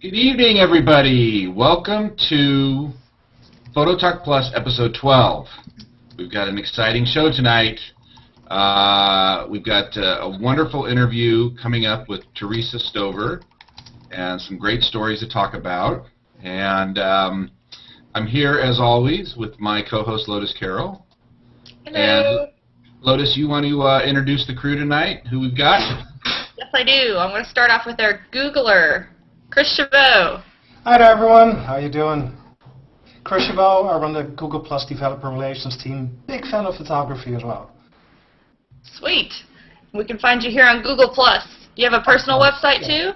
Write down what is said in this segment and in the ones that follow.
Good evening, everybody. Welcome to Photo Talk Plus episode 12. We've got an exciting show tonight. We've got a wonderful interview coming up with Teresa Stover and some great stories to talk about. And I'm here, as always, with my co-host, Lotus Carroll. Hello. And Lotus, you want to introduce the crew tonight? Who we've got? Yes, I do. I'm going to start off with our Googler, Chris Chabot. Hi there, everyone. How you doing? Chris Chabot. I run the Google Plus developer relations team. Big fan of photography as well. Sweet. We can find you here on Google Plus. Do you have a personal website too?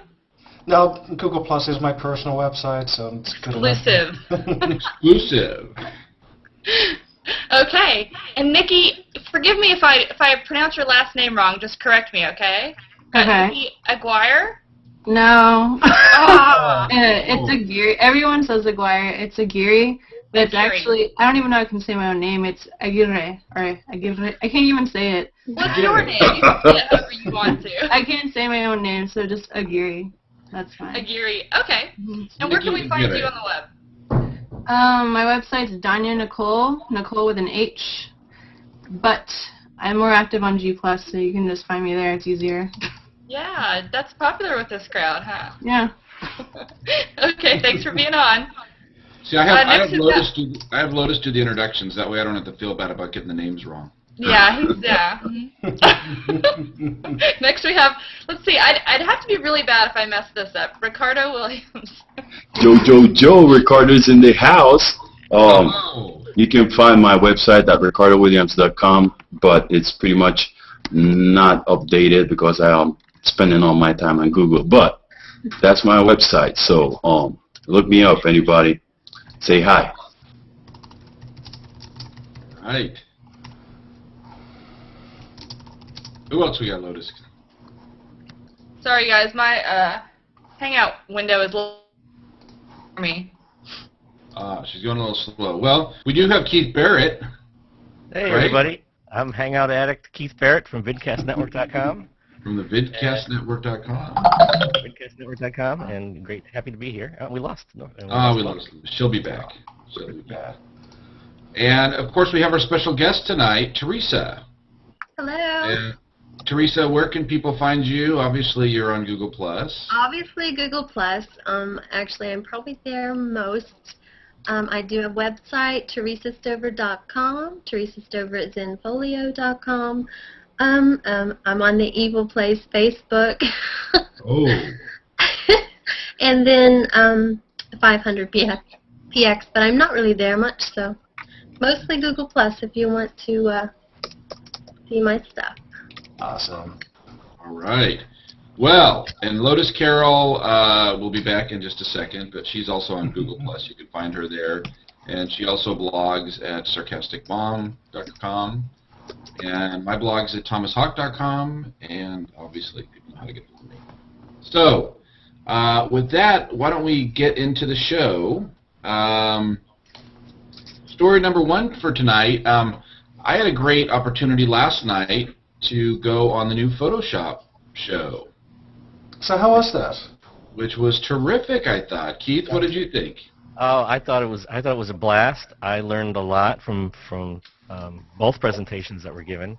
No, Google Plus is my personal website, so it's good Exclusive. Exclusive. Okay. And Niki, forgive me if I pronounce your last name wrong. Just correct me, okay? Okay. Niki Aguirre? No. Ah. It's Aguirre. Everyone says Aguirre. It's Aguirre. But it's Aguirre. actually, I don't even know if I can say my own name. It's Aguirre. Or Aguirre. I can't even say it. What's your name? You can say it however you want to. I can't say my own name, so just Aguirre. That's fine. Aguirre. Okay. Mhm. And where can we find you on the web? My website's Danya Nicole with an H. But I'm more active on G+, so you can just find me there. It's easier. Yeah, that's popular with this crowd, huh? Yeah. Okay, thanks for being on. See, I have next is Lotus do the introductions. That way I don't have to feel bad about getting the names wrong. Yeah, yeah. Next we have, let's see, I'd have to be really bad if I messed this up. Ricardo Williams. Joe, Ricardo's in the house. Oh. You can find my website at ricardowilliams.com, but it's pretty much not updated because I'm spending all my time on Google. But that's my website, so look me up, anybody. Say hi. Right. Who else we got, Lotus? Sorry guys, my Hangout window is little for me. She's going a little slow. Well, we do have Keith Barrett. Hey, Right. everybody. I'm Hangout Addict Keith Barrett from vidcastnetwork.com. From the vidcastnetwork.com. vidcastnetwork.com, and happy to be here. We lost. We lost. She'll be back. She'll be back. And, of course, we have our special guest tonight, Teresa. Hello. And, Teresa, where can people find you? Obviously, you're on Google+. Obviously, Google Plus. Actually, I'm probably there most. I do a website, teresastover.com. Teresa Stover is in folio.com. I'm on the Evil Place Facebook. Oh. And then 500px, but I'm not really there much, so mostly Google Plus if you want to see my stuff. Awesome. All right. Well, and Lotus Carroll will be back in just a second, but she's also on Google+. You can find her there. And she also blogs at sarcasticmom.com. And my blog's at thomashawk.com. And obviously, people know how to get hold of me. So, with that, why don't we get into the show? Story number one for tonight. I had a great opportunity last night to go on the new Photoshop show. So how was that? Which was terrific, I thought. Keith, what did you think? Oh, I thought it was a blast. I learned a lot from both presentations that were given,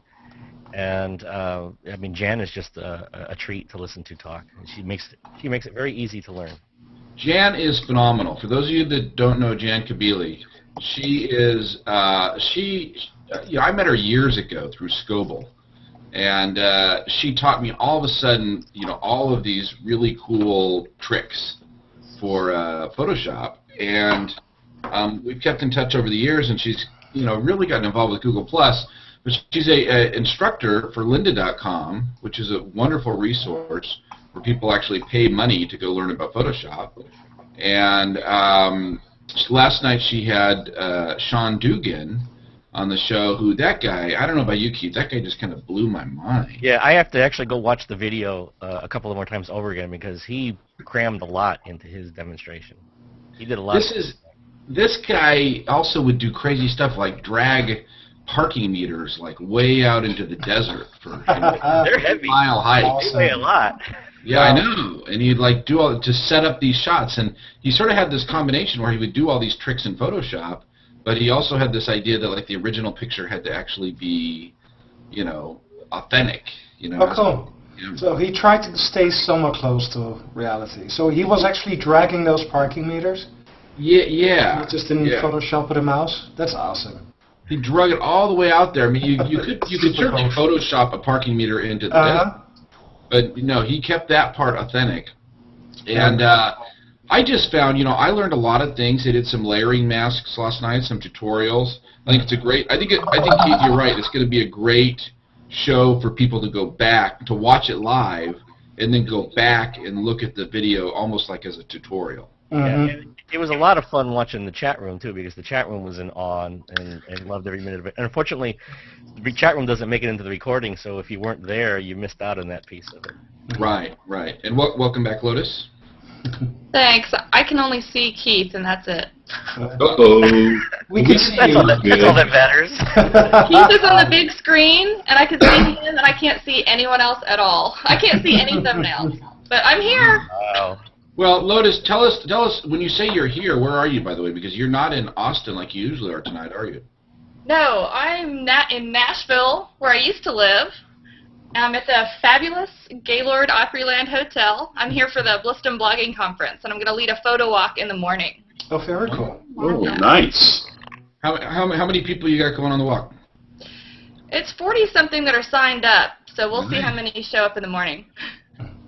and I mean, Jan is just a treat to listen to talk. She makes it very easy to learn. Jan is phenomenal. For those of you that don't know Jan Kabili, she is I met her years ago through Scoble. And she taught me all of a sudden, all of these really cool tricks for Photoshop. And we've kept in touch over the years, and she's, really gotten involved with Google+. But she's a instructor for lynda.com, which is a wonderful resource where people actually pay money to go learn about Photoshop. And last night she had Sean Dugan on the show, that guy, I don't know about you, Keith, that guy just kind of blew my mind. Yeah, I have to actually go watch the video a couple of more times over again because he crammed a lot into his demonstration. He did a lot. This guy also would do crazy stuff like drag parking meters like way out into the desert for they're heavy. mile hikes. They weigh a lot. Yeah, I know. And he'd like do all to set up these shots, and he sort of had this combination where he would do all these tricks in Photoshop, but he also had this idea that like the original picture had to actually be, you know, authentic. You know. Oh, cool. Yeah. So he tried to stay somewhat close to reality. So he was actually dragging those parking meters. Yeah. Just in Photoshop with a mouse. That's awesome. He drug it all the way out there. I mean, you could certainly Photoshop a parking meter into the desert, but no, he kept that part authentic. And I just found, you know, I learned a lot of things. They did some layering masks last night, some tutorials. I think it's a great. I think Keith, you're right. It's going to be a great show for people to go back to watch it live, and then go back and look at the video almost like as a tutorial. Yeah, it was a lot of fun watching the chat room too, because the chat room was in on and loved every minute of it. And unfortunately, the chat room doesn't make it into the recording, so if you weren't there, you missed out on that piece of it. Right. And welcome back, Lotus. Thanks. I can only see Keith, and that's it. We can see That's you. all that matters. Keith is on the big screen, and I can see him, and I can't see anyone else at all. I can't see any thumbnails, but I'm here. Wow. Well, Lotus, tell us when you say you're here, where are you, by the way? Because you're not in Austin like you usually are tonight, are you? No, I'm not in Nashville, where I used to live. I'm at the fabulous Gaylord Opryland Hotel. I'm here for the Bliston Blogging Conference, and I'm going to lead a photo walk in the morning. Oh, very cool. Oh, nice. How many people you got going on the walk? It's 40-something that are signed up, so we'll see Nice. how many show up in the morning.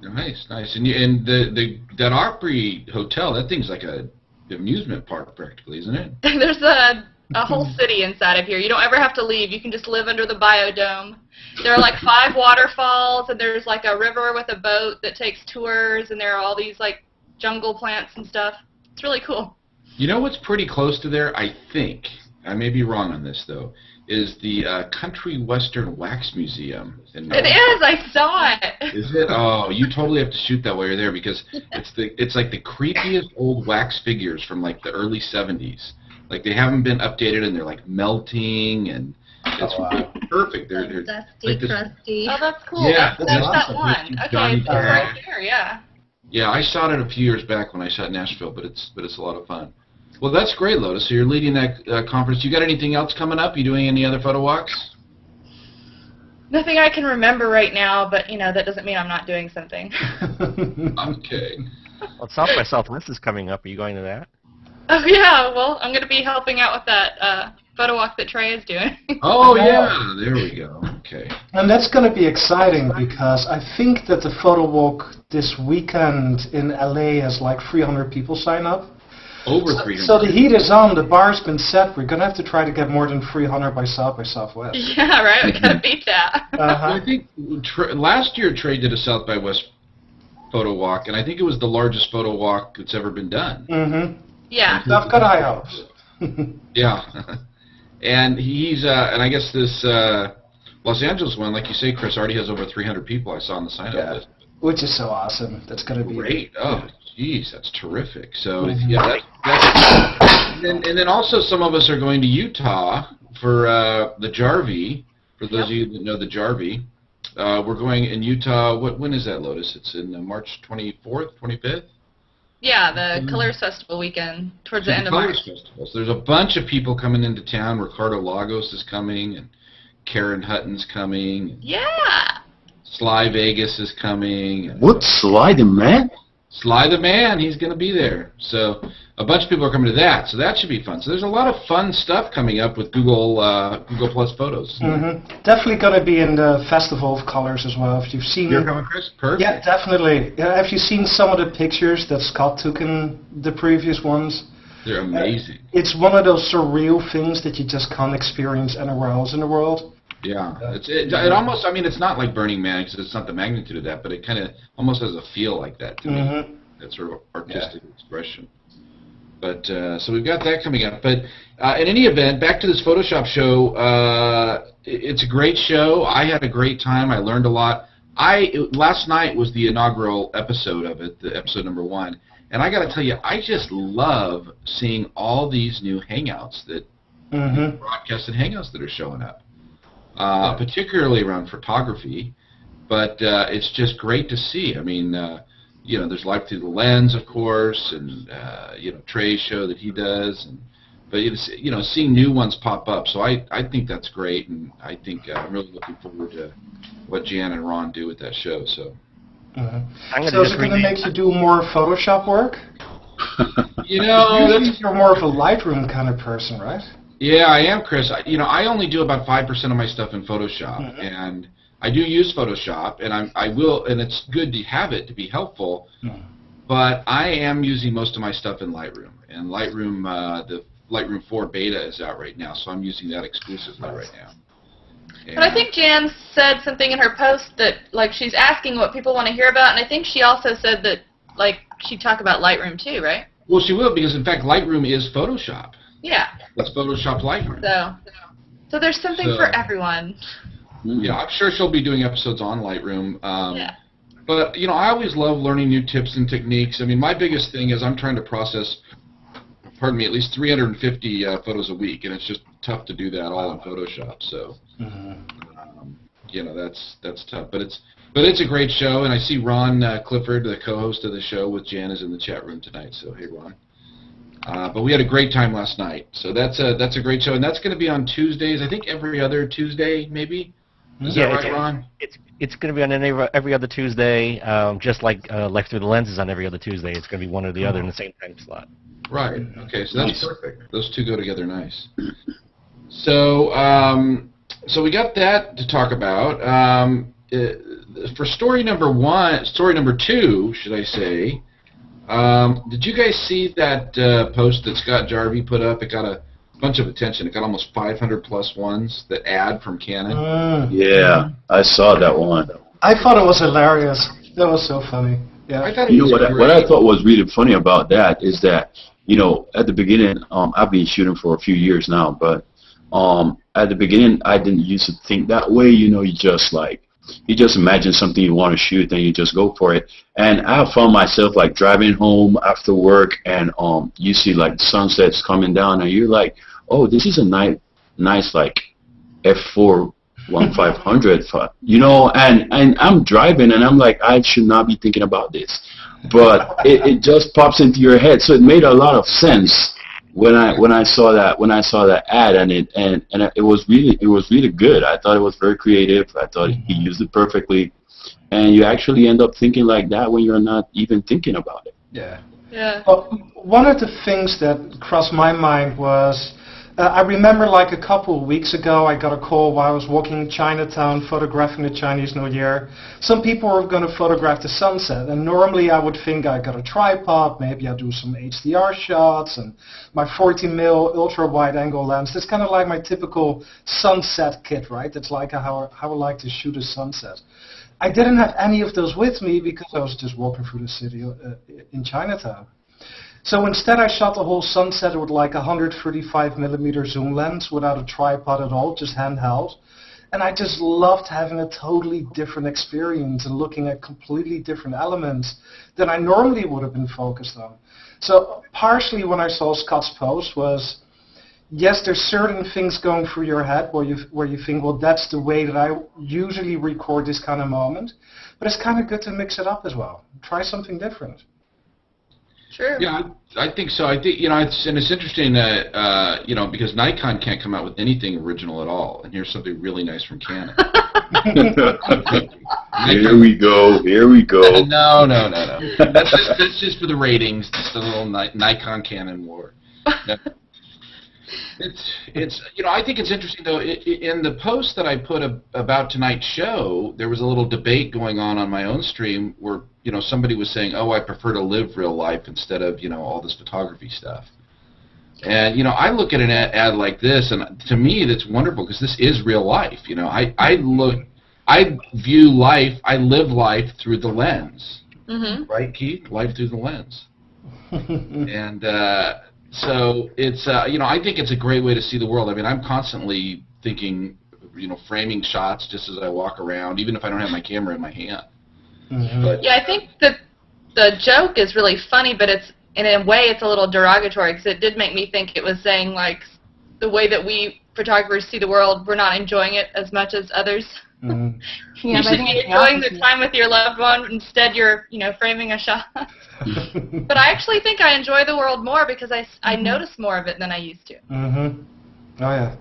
Nice. And that Opry Hotel, that thing's like a amusement park practically, isn't it? There's a whole city inside of here. You don't ever have to leave. You can just live under the biodome. There are like 5 waterfalls, and there's like a river with a boat that takes tours, and there are all these like jungle plants and stuff. It's really cool. You know what's pretty close to there, I think, I may be wrong on this though, is the Country Western Wax Museum. It is. I saw it. Is it? Oh, you totally have to shoot that while you're there, because it's like the creepiest old wax figures from like the early 70s. Like they haven't been updated, and they're like melting, and it's perfect. They're Dusty, like this, crusty. Oh, that's cool. Yeah, that's awesome. that one. Johnny Okay, that's right Cash. there. Yeah. Yeah, I shot it a few years back when I shot Nashville, but it's a lot of fun. Well, that's great, Lotus. So you're leading that conference. You got anything else coming up? You doing any other photo walks? Nothing I can remember right now, but you know that doesn't mean I'm not doing something. Okay. Well, South by Southwest is coming up. Are you going to that? Oh yeah. Well, I'm going to be helping out with that photo walk that Trey is doing. Oh, yeah. There we go. Okay. And that's going to be exciting because I think that the photo walk this weekend in LA has like 300 people sign up. Over 300. So the heat is on, the bar's been set. We're going to have to try to get more than 300 by Southwest. Yeah, right. We got to beat that. I think last year Trey did a South by West photo walk, and I think it was the largest photo walk that's ever been done. Mm-hmm. Yeah. I've got high hopes. Yeah. And he's, and I guess this Los Angeles one, like you say, Chris, already has over 300 people I saw on the sign-up list. Which is so awesome. That's going to be Great. Oh, geez, that's terrific. So, yeah, that's and then also some of us are going to Utah for the Jarvie. For those of you that know the Jarvie, we're going in Utah. When is that, Lotus? It's in March 24th, 25th? Yeah, the Colors Festival weekend towards the end of March. Festival. So there's a bunch of people coming into town. Ricardo Lagos is coming, and Karen Hutton's coming. Yeah. Sly Vegas is coming. And What sliding, man? Sly the Man, he's going to be there. So a bunch of people are coming to that. So that should be fun. So there's a lot of fun stuff coming up with Google Plus Photos. Mm-hmm. Definitely going to be in the Festival of Colors as well. If you've seen You're coming, Chris? Perfect. Yeah, definitely. Have you seen some of the pictures that Scott took in the previous ones? They're amazing. It's one of those surreal things that you just can't experience anywhere else in the world. Yeah. It almost, I mean, it's not like Burning Man because it's not the magnitude of that, but it kind of almost has a feel like that to me. That sort of artistic expression. But, so we've got that coming up. But in any event, back to this Photoshop show, it's a great show. I had a great time. I learned a lot. Last night was the inaugural episode of it, the episode number 1. And I got to tell you, I just love seeing all these new Hangouts that broadcasted Hangouts that are showing up, particularly around photography. but it's just great to see. I mean, you know, there's Life Through the Lens, of course, and you know, Trey's show that he does, but it's, you know, seeing new ones pop up. So I think that's great, and I think I'm really looking forward to what Jan and Ron do with that show. So. So is it going to make you do more Photoshop work? You know, usually you're more of a Lightroom kind of person, right? Yeah, I am, Chris. You know, I only do about 5% of my stuff in Photoshop, and I do use Photoshop, and I will, and it's good to have it to be helpful. But I am using most of my stuff in Lightroom, and Lightroom, the Lightroom 4 beta is out right now, so I'm using that exclusively right now. And I think Jan said something in her post that, like, she's asking what people want to hear about, and I think she also said that, like, she'd talk about Lightroom too, right? Well, she will, because in fact, Lightroom is Photoshop. Yeah. That's Photoshop Lightroom. So there's something for everyone. Yeah, I'm sure she'll be doing episodes on Lightroom. Yeah. But, you know, I always love learning new tips and techniques. I mean, my biggest thing is I'm trying to process, pardon me, at least 350 photos a week, and it's just tough to do that all in Photoshop. So, you know, that's tough. But it's a great show, and I see Ron Clifford, the co-host of the show with Jan, is in the chat room tonight. So, hey, Ron. But we had a great time last night. So that's a great show, and that's going to be on Tuesdays. I think every other Tuesday, maybe. Is that right, Ron? It's going to be on every other Tuesday, just like Life Through the Lens is on every other Tuesday. It's going to be one or the other in the same time slot. Right. Okay. So that's perfect. Those two go together nice. So so we got that to talk about. For story number 2, should I say? Did you guys see that post that Scott Jarvie put up? It got a bunch of attention. It got almost 500 plus ones. That ad from Canon. Yeah, I saw that one. I thought it was hilarious. That was so funny. Yeah. I thought You know what I thought was really funny about that is that, you know, at the beginning, I've been shooting for a few years now, but at the beginning, I didn't used to think that way. You know, you just imagine something you want to shoot, and you just go for it. And I found myself like driving home after work, and you see like sunsets coming down, and you're like, oh, this is a nice like F4 1500, you know, and I'm driving, and I'm like, I should not be thinking about this, but it just pops into your head. So it made a lot of sense when I saw that ad, and it was really good. I thought it was very creative. I thought he used it perfectly, and you actually end up thinking like that when you're not even thinking about it. Yeah. Yeah. Well, one of the things that crossed my mind was, I remember like a couple of weeks ago, I got a call while I was walking in Chinatown photographing the Chinese New Year. Some people were going to photograph the sunset, and normally I would think I got a tripod, maybe I do some HDR shots, and my 40mm ultra wide angle lens. That's kind of like my typical sunset kit, right? That's like how I like to shoot a sunset. I didn't have any of those with me because I was just walking through the city in Chinatown. So instead I shot the whole sunset with like a 135mm zoom lens without a tripod at all, just handheld. And I just loved having a totally different experience and looking at completely different elements than I normally would have been focused on. So partially when I saw Scott's post was, yes, there's certain things going through your head where you think, well, that's the way that I usually record this kind of moment. But it's kind of good to mix it up as well. Try something different. Sure. Yeah, I think so. I think, you know, it's interesting that, you know, because Nikon can't come out with anything original at all, and here's something really nice from Canon. Here we go. No. That's just for the ratings. Just a little Nikon Canon war. No. It's you know, I think it's interesting though. In the post that I put about tonight's show, there was a little debate going on my own stream where, you know, somebody was saying, "Oh, I prefer to live real life instead of, you know, all this photography stuff." And, you know, I look at an ad like this, and to me, that's wonderful because this is real life. You know, I view life, I live life through the lens, right, Keith? Life through the lens, and. So it's, you know, I think it's a great way to see the world. I mean, I'm constantly thinking, you know, framing shots just as I walk around, even if I don't have my camera in my hand. But, yeah, I think that the joke is really funny, but it's, in a way, it's a little derogatory because it did make me think it was saying, like, the way that we photographers see the world, we're not enjoying it as much as others. Yeah, You but I should think Be it's enjoying the opposite. time with your loved one. Instead, you're, framing a shot. But I actually think I enjoy the world more because I notice more of it than I used to. Mm-hmm. Oh, yeah.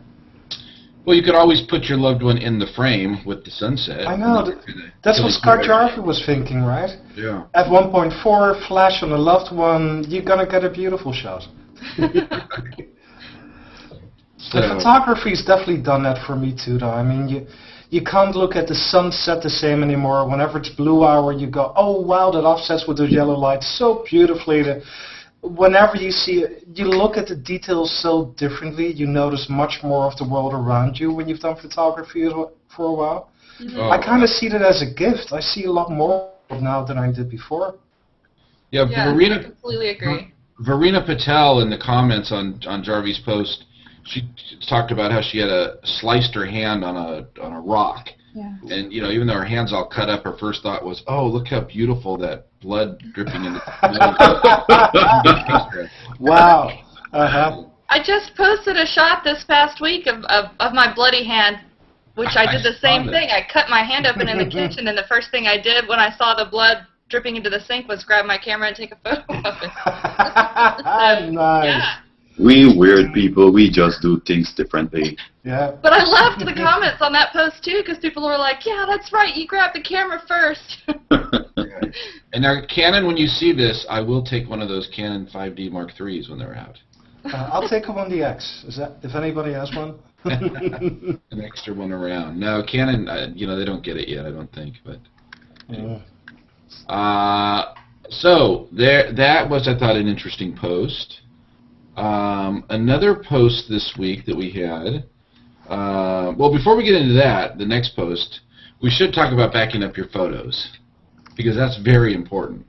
Well, you could always put your loved one in the frame with the sunset. I know. That's what Scott Jarvis was thinking, right? Yeah. At 1.4, flash on a loved one, you're going to get a beautiful shot. The photography has definitely done that for me too, though. I mean, you can't look at the sunset the same anymore. Whenever it's blue hour, you go, oh wow, that offsets with those yellow lights so beautifully. Whenever you see it, you look at the details so differently. You notice much more of the world around you when you've done photography for a while. Oh. I kind of see that as a gift. I see a lot more now than I did before. Yeah, Yeah, Verena, I completely agree. Verena Patel in the comments on Jarvis' post, she talked about how she had sliced her hand on a rock. Yeah. And, even though her hand's all cut up, her first thought was, oh, look how beautiful that blood dripping into the Wow. Uh-huh. I just posted a shot this past week of my bloody hand, which I did the same thing. I cut my hand open in the kitchen, and the first thing I did when I saw the blood dripping into the sink was grab my camera and take a photo of it. Nice. Yeah. We weird people, we just do things differently. Yeah. But I loved the comments on that post too, because people were like, "Yeah, that's right. You grab the camera first." And now, Canon, when you see this, I will take one of those Canon 5D Mark IIIs when they're out. I'll take a 1DX. Is that if anybody has one? An extra one around. No, Canon, they don't get it yet, I don't think. But so that was, I thought, an interesting post. Another post this week that we had. Well, before we get into that, the next post, we should talk about backing up your photos, because that's very important.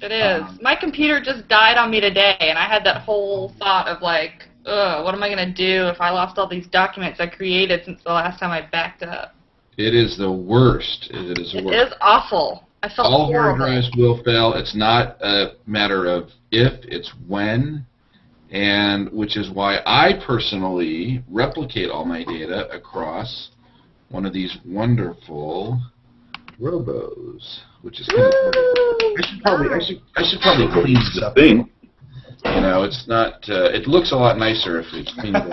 It is. My computer just died on me today, and I had that whole thought of like, ugh, what am I going to do if I lost all these documents I created since the last time I backed up? It is the worst. It is the worst. It is awful. I felt All hard horrible. drives will fail. It's not a matter of if, it's when. And which is why I personally replicate all my data across one of these wonderful robos, which is kind of I should probably clean The thing. it's not. It looks a lot nicer if it's cleaned up.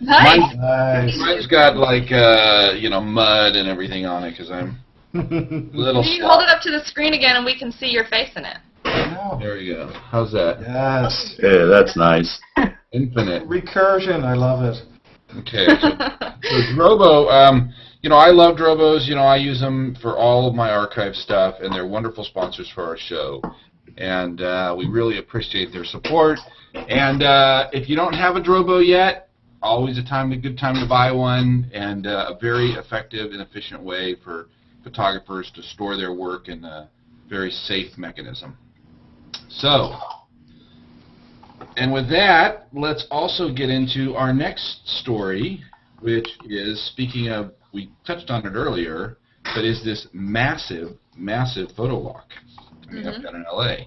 Nice. Nice. Mine's got like mud and everything on it because I'm a little. You can hold it up to the screen again, and we can see your face in it. There we go. How's that? Yes. Yeah, that's nice. Infinite. Recursion, I love it. Okay. So Drobo, I love Drobos. I use them for all of my archive stuff, and they're wonderful sponsors for our show. And we really appreciate their support. And if you don't have a Drobo yet, always a good time to buy one, and a very effective and efficient way for photographers to store their work in a very safe mechanism. So, and with that, let's also get into our next story, which is, speaking of, we touched on it earlier, but is this massive, massive photo walk coming up down in LA.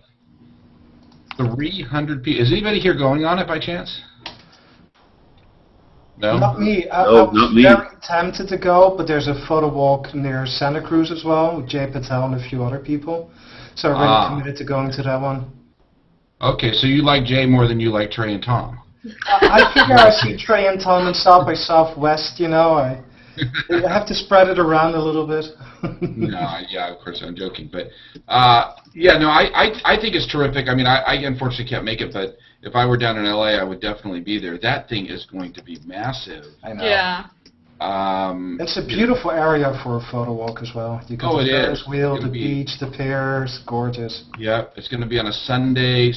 300 people. Is anybody here going on it by chance? No? Not me. I not was me. very tempted to go, but there's a photo walk near Santa Cruz as well, with Jay Patel and a few other people. So I really committed to going to that one. Okay, so you like Jay more than you like Trey and Tom. I figure I see Trey and Tom in South by Southwest, I have to spread it around a little bit. No, yeah, of course, I'm joking. But, I think it's terrific. I mean, I unfortunately can't make it, but if I were down in LA, I would definitely be there. That thing is going to be massive. I know. Yeah. It's a beautiful area for a photo walk as well. You got the Ferris wheel, the beach, the piers, gorgeous. Yep, it's going to be on a Sunday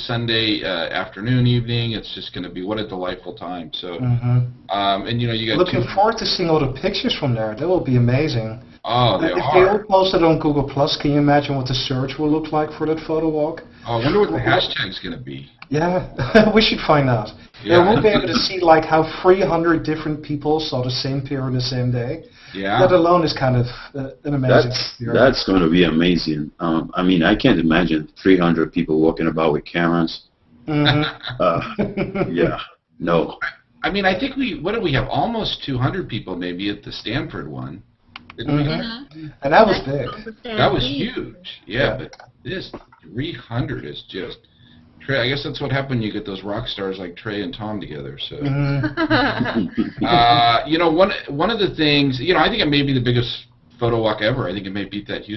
afternoon, evening. It's just going to be, what a delightful time. So, and you got looking forward to seeing all the pictures from there. That will be amazing. Oh, they if are. they all posted on Google+, can you imagine what the search will look like for that photo walk? Oh, I wonder what the hashtag's going to be. Yeah, we should find out. Yeah. We'll be able to see like how 300 different people saw the same pier on the same day. Yeah. That alone is kind of an amazing experience. That's going to be amazing. I mean, I can't imagine 300 people walking about with cameras. Mm-hmm. Yeah, no. I mean, I think what did we have? Almost 200 people maybe at the Stanford one. Didn't we? And that was big. That was huge. Yeah, but this 300 is just. Trey, I guess that's what happened when you get those rock stars like Trey and Tom together. So, you know, one of the things, you know, I think it may be the biggest photo walk ever. I think it may beat that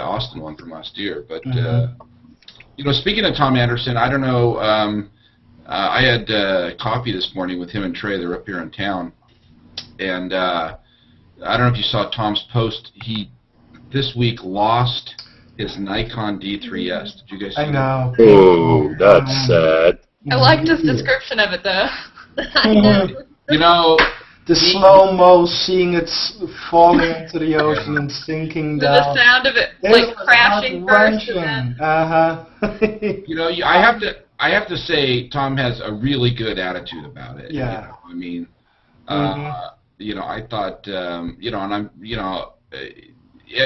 Austin one from last year. But you know, speaking of Tom Anderson, I don't know. I had coffee this morning with him and Trey. They're up here in town, and I don't know if you saw Tom's post. He this week lost his Nikon D3S. Did you guys see I know. that? Oh, that's sad. I liked his description of it, though. I know. You know, The slow-mo, seeing it falling into the ocean and sinking The down. sound of it, It like, was crashing first, and heart-wrenching. you know, I have to say Tom has a really good attitude about it. Yeah. You know, I mean, you know, I thought, you know, and I'm, you know,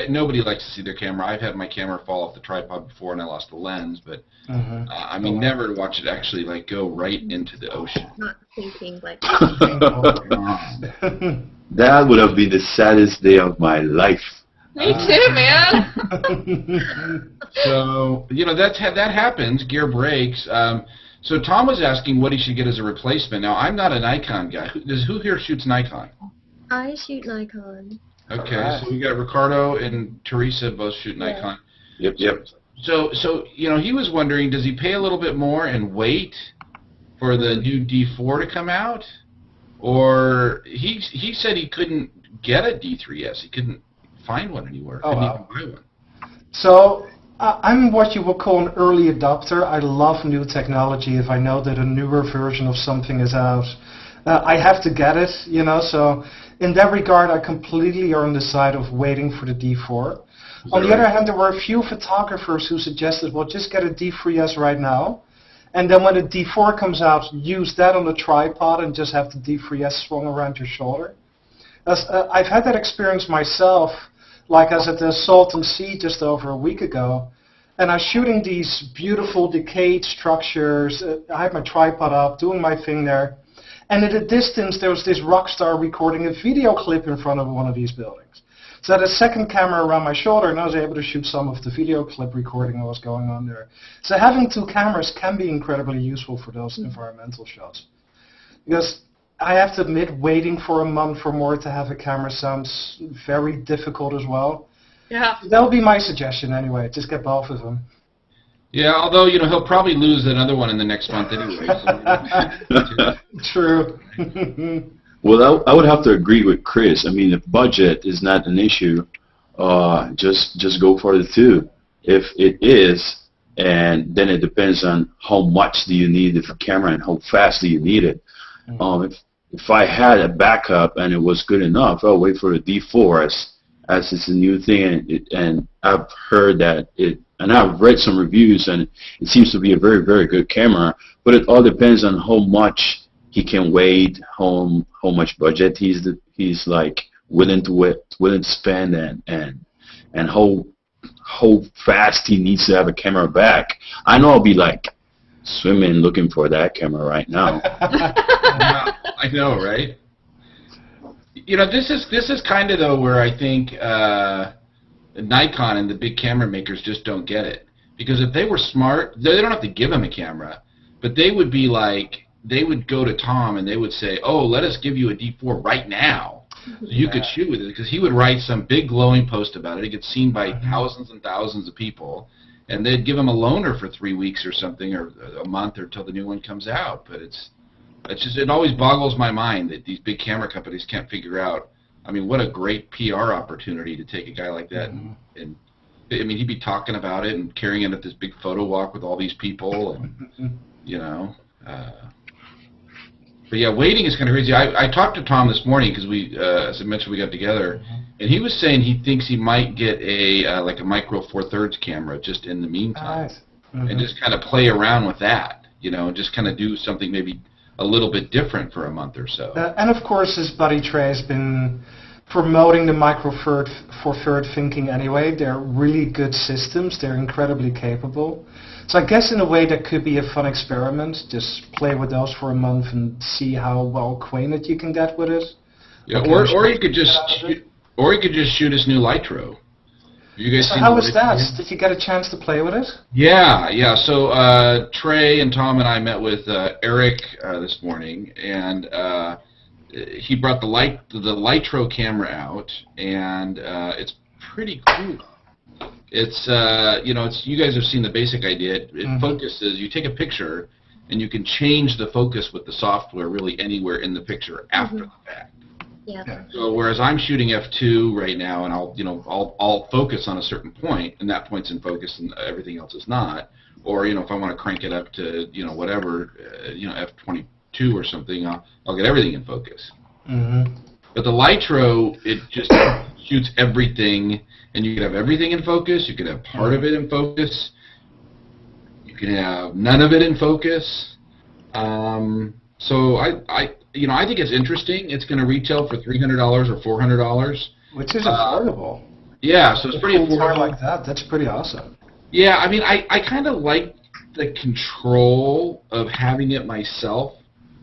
nobody likes to see their camera. I've had my camera fall off the tripod before and I lost the lens, but I mean, never to watch it actually like go right into the ocean. Not thinking like That would have been the saddest day of my life. me too, man. So, you know, that happens. Gear breaks. So Tom was asking what he should get as a replacement. Now, I'm not a Nikon guy. Who here shoots Nikon? I shoot Nikon. Okay, so we got Ricardo and Teresa both shoot Nikon. Yep. So you know, he was wondering, does he pay a little bit more and wait for the new D4 to come out? Or he said he couldn't get a D3S. He couldn't find one anywhere. Couldn't even buy one. So I'm what you would call an early adopter. I love new technology. If I know that a newer version of something is out, I have to get it, you know. So in that regard, I completely are on the side of waiting for the D4. On the other hand, there were a few photographers who suggested, well, just get a D3S right now, and then when the D4 comes out, use that on the tripod and just have the D3S swung around your shoulder. I've had that experience myself, like I was at the Salton Sea just over a week ago, and I was shooting these beautiful decayed structures. I had my tripod up, doing my thing there, and at a distance there was this rock star recording a video clip in front of one of these buildings. So I had a second camera around my shoulder, and I was able to shoot some of the video clip recording that was going on there. So having two cameras can be incredibly useful for those environmental shots. Because I have to admit, waiting for a month or more to have a camera sounds very difficult as well. Yeah. That would be my suggestion anyway, just get both of them. Yeah, although, you know, he'll probably lose another one in the next month anyway. True. Well, I would have to agree with Chris. I mean, if budget is not an issue, just go for the two. If it is, and then it depends on how much do you need the camera and how fast do you need it. If I had a backup and it was good enough, I'll wait for the D4 as it's a new thing, and I've heard that and I've read some reviews, and it seems to be a very, very good camera. But it all depends on how much he can wait, how much budget he's like willing to spend, and how fast he needs to have a camera back. I know I'll be like swimming looking for that camera right now. I know, right? You know, this is kind of though where I think Nikon and the big camera makers just don't get it, because if they were smart, they don't have to give him a camera, but they would be like, they would go to Tom and they would say, oh, let us give you a D4 right now so you could shoot with it, because he would write some big glowing post about it. It gets seen by thousands and thousands of people, and they'd give him a loaner for 3 weeks or something, or a month, or till the new one comes out. But it's just, it always boggles my mind that these big camera companies can't figure out. I mean, what a great PR opportunity to take a guy like that and I mean, he'd be talking about it and carrying it at this big photo walk with all these people, and you know. But yeah, waiting is kind of crazy. I talked to Tom this morning because we, as I mentioned, we got together, and he was saying he thinks he might get a like a micro 4/3 camera just in the meantime, and just kind of play around with that, you know, and just kind of do something maybe a little bit different for a month or so. And of course, his buddy Trey has been promoting the Micro Four Third thinking anyway. They're really good systems. They're incredibly capable. So I guess in a way that could be a fun experiment. Just play with those for a month and see how well acquainted you can get with it. Yeah, or you could just shoot us new Lytro. You guys So seen how the was that? Lytro? Did you get a chance to play with it? Yeah. So Trey and Tom and I met with Eric this morning, and he brought the Lytro camera out, and it's pretty cool. It's you guys have seen the basic idea. It focuses. You take a picture, and you can change the focus with the software really anywhere in the picture after the fact. Yeah. So whereas I'm shooting f2 right now, and I'll focus on a certain point, and that point's in focus, and everything else is not. Or if I want to crank it up to whatever f22 or something, I'll get everything in focus. But the Lytro, it just shoots everything, and you can have everything in focus. You can have part of it in focus. You can have none of it in focus. So I think it's interesting. It's going to retail for $300 or $400. Which is affordable. Yeah, so it's pretty affordable. affordable. Like that, that's pretty awesome. Yeah, I mean, I kind of like the control of having it myself,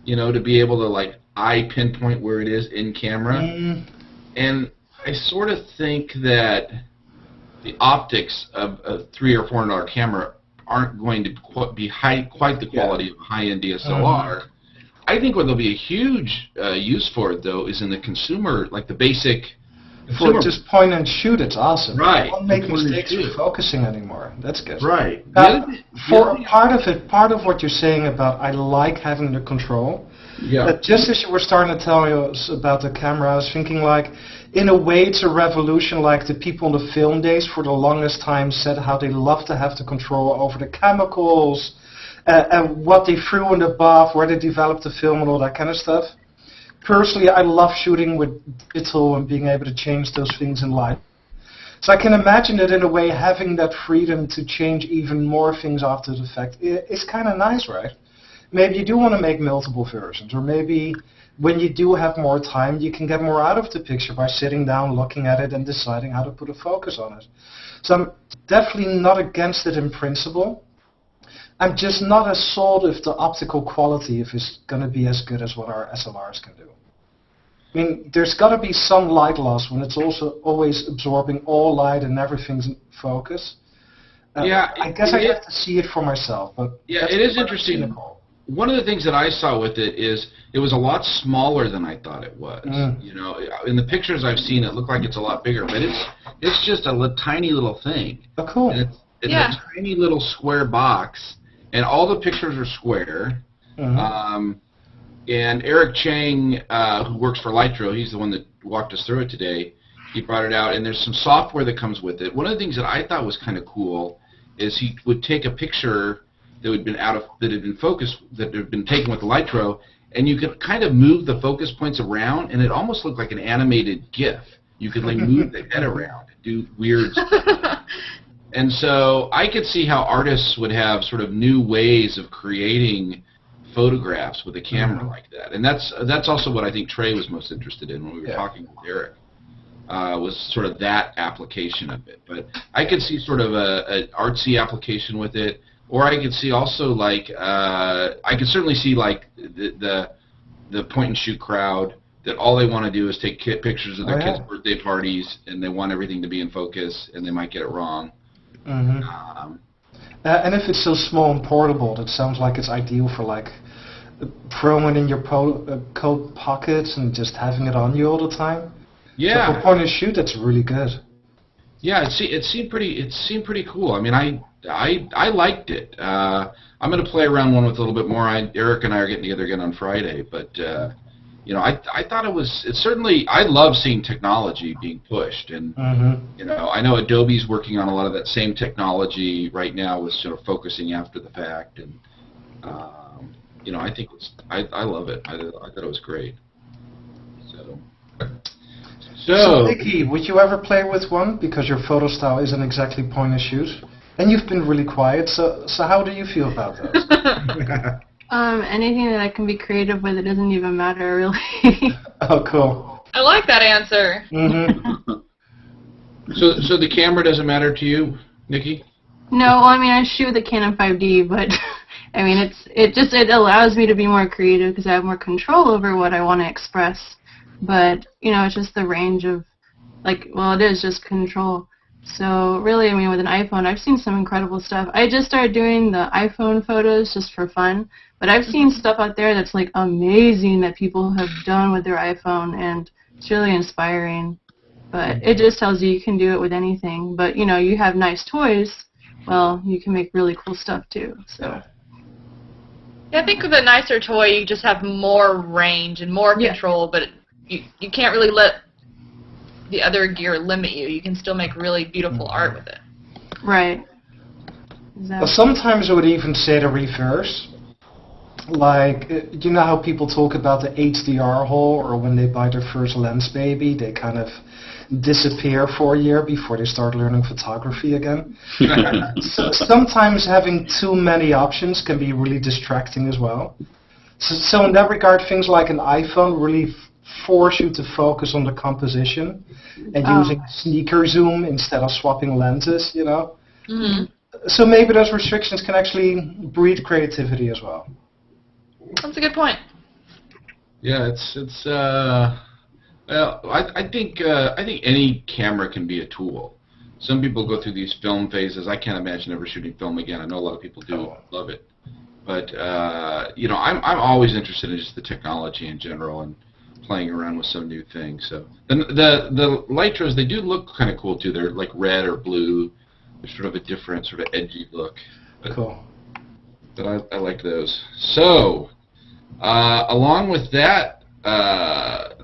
to be able to, eye pinpoint where it is in camera. And I sort of think that the optics of a $300 or $400 camera aren't going to be quite the quality of a high-end DSLR. I think what there'll be a huge use for it, though, is in the consumer, the basic. For just point and shoot, it's awesome. Right. Don't make mistakes with focusing anymore. That's good. Right. For part of what you're saying about I like having the control. Yeah. Just as you were starting to tell us about the camera, I was thinking in a way it's a revolution like the people in the film days for the longest time said how they love to have the control over the chemicals and what they threw in the bath, where they developed the film and all that kind of stuff. Personally, I love shooting with digital and being able to change those things in light. So I can imagine that in a way having that freedom to change even more things after the fact is kind of nice, right? Maybe you do want to make multiple versions, or maybe when you do have more time, you can get more out of the picture by sitting down, looking at it, and deciding how to put a focus on it. So I'm definitely not against it in principle. I'm just not as sold if the optical quality is going to be as good as what our SLRs can do. I mean, there's got to be some light loss when it's also always absorbing all light and everything's in focus. I guess I have to see it for myself. But yeah, it is interesting. One of the things that I saw with it is it was a lot smaller than I thought it was. In the pictures I've seen, it looked like it's a lot bigger, but it's just a tiny little thing. Oh, cool. And it's a tiny little square box, and all the pictures are square. And Eric Chang, who works for Lytro, he's the one that walked us through it today. He brought it out, and there's some software that comes with it. One of the things that I thought was kind of cool is he would take a picture that had been taken with the Lytro, and you could kind of move the focus points around, and it almost looked like an animated GIF. You could move the head around and do weird stuff. And so I could see how artists would have sort of new ways of creating photographs with a camera like that. And that's also what I think Trey was most interested in when we were talking with Eric. Was sort of that application of it. But I could see sort of an artsy application with it. Or I could see also I could certainly see the point and shoot crowd that all they want to do is take pictures of their kids' birthday parties, and they want everything to be in focus, and they might get it wrong. And if it's so small and portable, that sounds like it's ideal for throwing it in your coat pockets and just having it on you all the time. Yeah. So for point and shoot, that's really good. Yeah, it seemed pretty cool. I mean, I liked it. I'm going to play around one with a little bit more. Eric and I are getting together again on Friday, but I thought it's certainly. I love seeing technology being pushed, and I know Adobe's working on a lot of that same technology right now with sort of focusing after the fact, and I think I love it. I thought it was great. So, Niki, would you ever play with one? Because your photo style isn't exactly point and shoot. And you've been really quiet, so how do you feel about those? Anything that I can be creative with, it doesn't even matter, really. Oh, cool. I like that answer. Mm-hmm. So the camera doesn't matter to you, Niki? No, well, I mean, I shoot with a Canon 5D, but I mean, it allows me to be more creative because I have more control over what I want to express. But it's just the range of, it is just control. So really, I mean, with an iPhone, I've seen some incredible stuff. I just started doing the iPhone photos just for fun, but I've seen stuff out there that's amazing that people have done with their iPhone, and it's really inspiring. But it just tells you can do it with anything. But you have nice toys, well, you can make really cool stuff too. So. Yeah, I think with a nicer toy, you just have more range and more control, but you can't really let the other gear limit you. You can still make really beautiful art with it. Right. Exactly. Sometimes I would even say the reverse. You know how people talk about the HDR hole, or when they buy their first lens baby, they kind of disappear for a year before they start learning photography again. So sometimes having too many options can be really distracting as well. So in that regard, things like an iPhone really force you to focus on the composition and using sneaker zoom instead of swapping lenses, Mm-hmm. So maybe those restrictions can actually breed creativity as well. That's a good point. Yeah, well, I think any camera can be a tool. Some people go through these film phases. I can't imagine ever shooting film again. I know a lot of people do love it, but I'm always interested in just the technology in general and playing around with some new things. So the Lytros, they do look kind of cool too. They're like red or blue. They're sort of a different sort of edgy look. Cool. But I like those. So along with that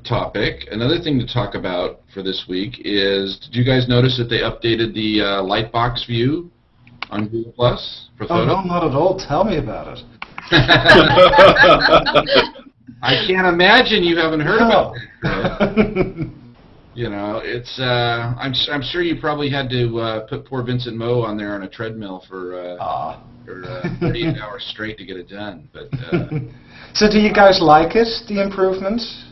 topic, another thing to talk about for this week is, did you guys notice that they updated the lightbox view on Google Plus for photo? Oh, no, not at all. Tell me about it. I can't imagine you haven't heard about it. It's I'm sure you probably had to put poor Vincent Moe on there on a treadmill for 48 hours straight to get it done. But so do you guys like it, the improvements?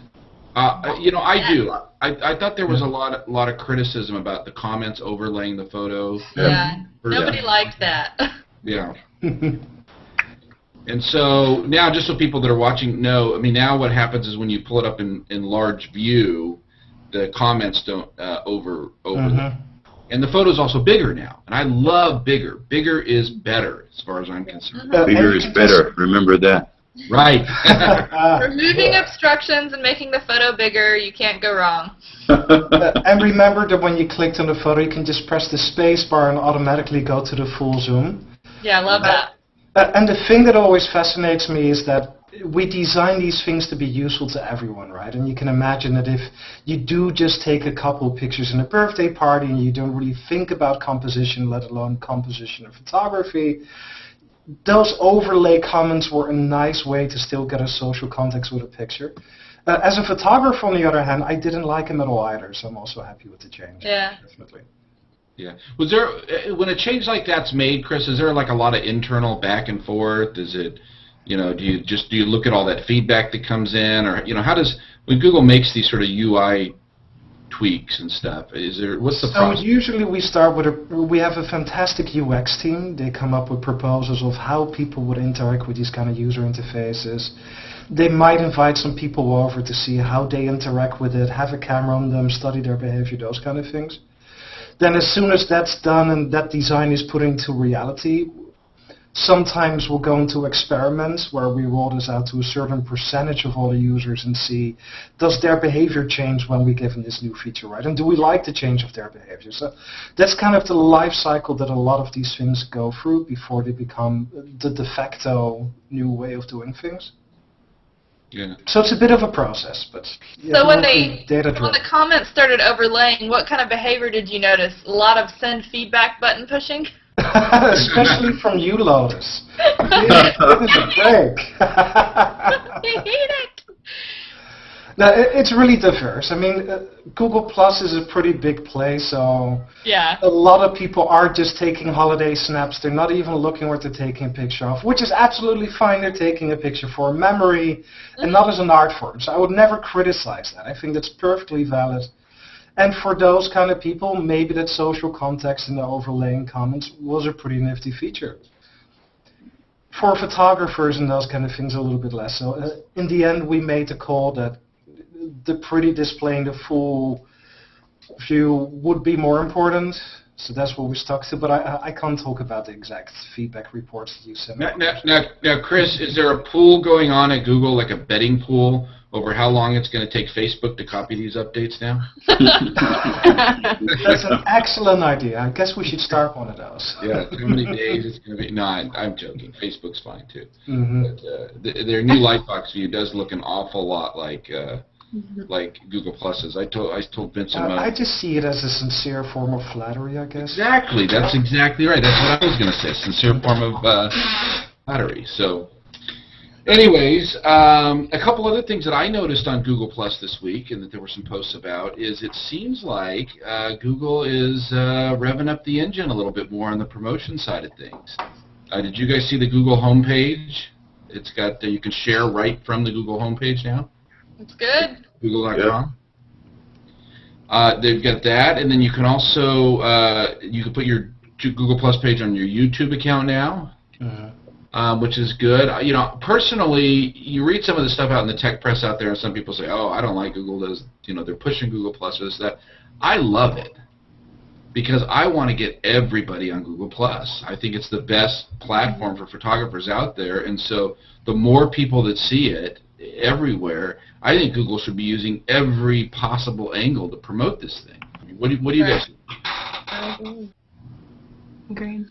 I do. I thought there was a lot of criticism about the comments overlaying the photo. Yeah, nobody liked that. Yeah. And so now, just so people that are watching know, I mean, now what happens is when you pull it up in large view, the comments don't over them. And the photo's also bigger now, and I love bigger. Bigger is better, as far as I'm concerned. Bigger is better. Remember that. Right. Removing obstructions and making the photo bigger, you can't go wrong. And remember that when you clicked on the photo, you can just press the space bar and automatically go to the full zoom. Yeah, I love that. And the thing that always fascinates me is that we design these things to be useful to everyone, right? And you can imagine that if you do just take a couple pictures in a birthday party and you don't really think about composition, let alone composition of photography, those overlay comments were a nice way to still get a social context with a picture. As a photographer, on the other hand, I didn't like them at all either, so I'm also happy with the change. Yeah. Definitely. Yeah. Was there, when a change like that's made, Chris, is there like a lot of internal back and forth? Is it, do you look at all that feedback that comes in, or how does, when Google makes these sort of UI tweaks and stuff, what's the process? So usually we start with we have a fantastic UX team. They come up with proposals of how people would interact with these kind of user interfaces. They might invite some people over to see how they interact with it, have a camera on them, study their behavior, those kind of things. Then as soon as that's done and that design is put into reality, sometimes we'll go into experiments where we roll this out to a certain percentage of all the users and see, does their behavior change when we give them this new feature, right? And do we like the change of their behavior? So that's kind of the life cycle that a lot of these things go through before they become the de facto new way of doing things. Yeah. So it's a bit of a process, but so when the comments started overlaying, what kind of behavior did you notice? A lot of send feedback button pushing? Especially from you, Lotus. It is a break. I hate it. No, it's really diverse. I mean, Google Plus is a pretty big place, so Yeah. a lot of people are just taking holiday snaps. They're not even looking what they're taking a picture of, which is absolutely fine. They're taking a picture for memory and not as an art form. So I would never criticize that. I think that's perfectly valid. And for those kind of people, maybe that social context in the overlaying comments was a pretty nifty feature. For photographers and those kind of things, a little bit less. So in the end, we made the call that the pretty displaying the full view would be more important. So that's what we stuck to. But I can't talk about the exact feedback reports that you sent. Now, Chris, is there a pool going on at Google, like a betting pool, over how long it's going to take Facebook to copy these updates now? That's an excellent idea. I guess we should start one of those. Yeah, how many days it's going to be? No, I'm joking. Facebook's fine too. Mm-hmm. But their new Lightbox view does look an awful lot like Google Plus's. I told Vince. I just see it as a sincere form of flattery, I guess. Exactly. That's exactly right. That's what I was going to say. Sincere form of flattery. So. Anyways, a couple other things that I noticed on Google Plus this week, and that there were some posts about, is it seems like Google is revving up the engine a little bit more on the promotion side of things. Did you guys see the Google homepage? It's got you can share right from the Google homepage now. It's good. Google.com. They've got that, and then you can also you can put your Google Plus page on your YouTube account now. Which is good. You know, personally, you read some of the stuff out in the tech press out there, and some people say, "Oh, I don't like Google. They're pushing Google Plus or this, that." I love it because I want to get everybody on Google Plus. I think it's the best platform for photographers out there, and so the more people that see it everywhere, I think Google should be using every possible angle to promote this thing. I mean, what do you guys think? Agreed.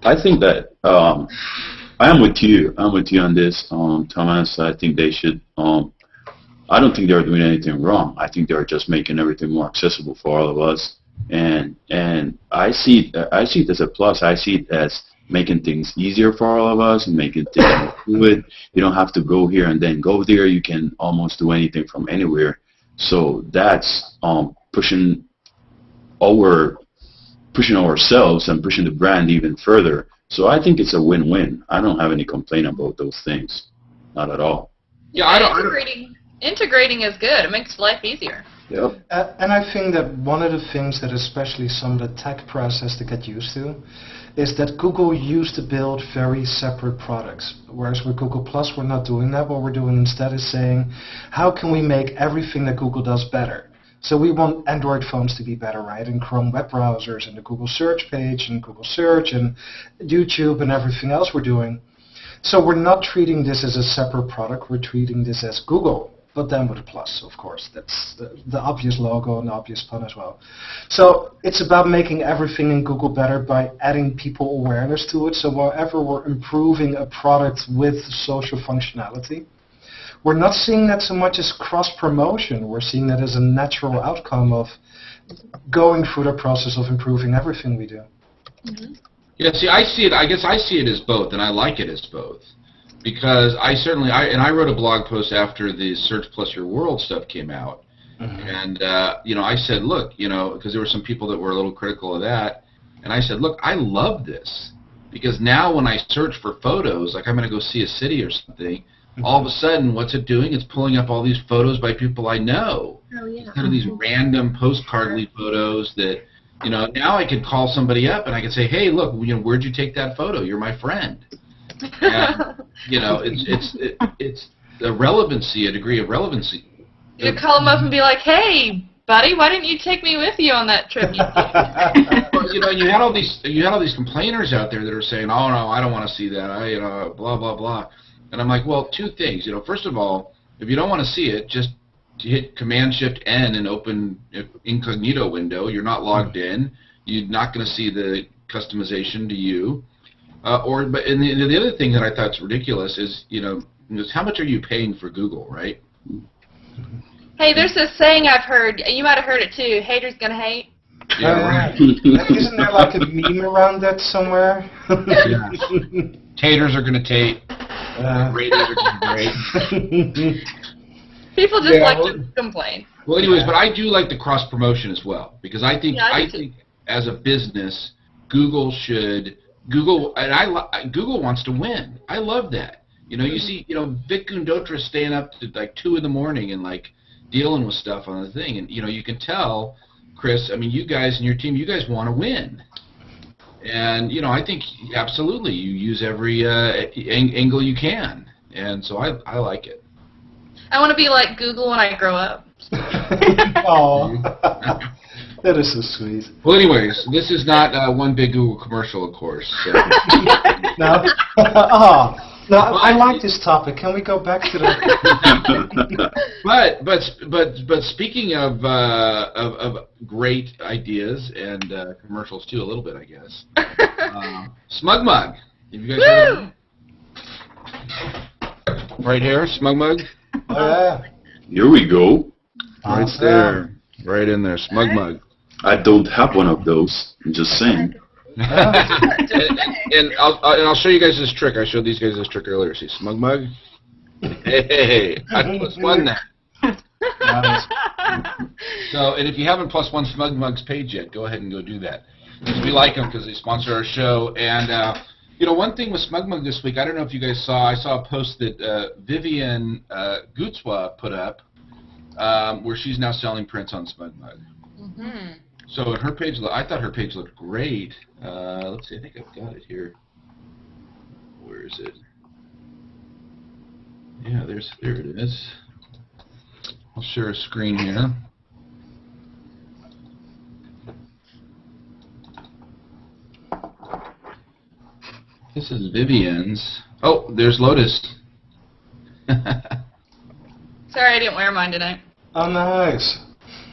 I think that I am with you. I'm with you on this, Thomas. I think they should. I don't think they're doing anything wrong. I think they're just making everything more accessible for all of us. And I see it as a plus. I see it as making things easier for all of us and making things more fluid. You don't have to go here and then go there. You can almost do anything from anywhere. So that's pushing ourselves and pushing the brand even further. So I think it's a win-win. I don't have any complaint about those things. Not at all. Yeah, integrating is good. It makes life easier. Yep. And I think that one of the things that especially some of the tech press has to get used to is that Google used to build very separate products. Whereas with Google Plus, we're not doing that. What we're doing instead is saying, how can we make everything that Google does better? So we want Android phones to be better, right? And Chrome web browsers and the Google search page and Google search and YouTube and everything else we're doing. So we're not treating this as a separate product. We're treating this as Google, but then with a plus, of course. That's the obvious logo and the obvious pun as well. So it's about making everything in Google better by adding people awareness to it. So wherever we're improving a product with social functionality, we're not seeing that so much as cross-promotion. We're seeing that as a natural outcome of going through the process of improving everything we do. Mm-hmm. Yeah, see, I see it. I guess I see it as both, and I like it as both, because I wrote a blog post after the Search Plus Your World stuff came out, and I said, look, because there were some people that were a little critical of that, and I said, look, I love this, because now when I search for photos, like I'm going to go see a city or something. All of a sudden, what's it doing? It's pulling up all these photos by people I know. Oh, yeah. Instead of these random postcardly photos that, now I could call somebody up and I could say, hey, look, where'd you take that photo? You're my friend. And, it's a relevancy, a degree of relevancy. You call them up and be like, hey, buddy, why didn't you take me with you on that trip? Well, you had all these complainers out there that are saying, oh no, I don't want to see that, blah blah blah. And I'm like, well, two things. First of all, if you don't want to see it, just hit Command-Shift-N and open incognito window. You're not logged in. You're not going to see the customization to you. But the other thing that I thought is ridiculous is, how much are you paying for Google, right? Hey, there's this saying I've heard. You might have heard it too. Haters gonna hate. Yeah, right. Isn't there like a meme around that somewhere? Yeah. Taters are going to tate. Ratings are going to be great. People just like to complain. Well, anyways, but I do like the cross promotion as well, because I think Yeah, I I do think as a business, Google wants to win. I love that. You know, you see, Vic Gundotra staying up to like 2 in the morning and like dealing with stuff on the thing, and you can tell, Chris. I mean, you guys and your team, you guys want to win, and I think absolutely you use every angle you can, and so I like it. I want to be like Google when I grow up. Oh, that is so sweet. Well, anyways, this is not one big Google commercial, of course. So. No, oh, no, I like this topic. Can we go back to the? But speaking of great ideas and commercials too, a little bit, I guess. SmugMug. Have you guys heard of it? Right here, SmugMug. Oh, yeah. Here we go. Right Awesome. there. Right in there, SmugMug. I don't have one of those. I'm just saying. and I'll show you guys this trick. I showed these guys this trick earlier. See, SmugMug. Hey, I +1 that. Nice. So, and if you haven't +1 SmugMug's page yet, go ahead and go do that. Because we like them because they sponsor our show. And one thing with SmugMug this week, I don't know if you guys saw. I saw a post that Vivienne Gucwa put up, where she's now selling prints on SmugMug. Mm-hmm. So her page, I thought her page looked great. Let's see, I think I've got it here. Where is it? Yeah, there it is. I'll share a screen here. This is Vivienne's. Oh, there's Lotus. Sorry, I didn't wear mine tonight. Oh, nice.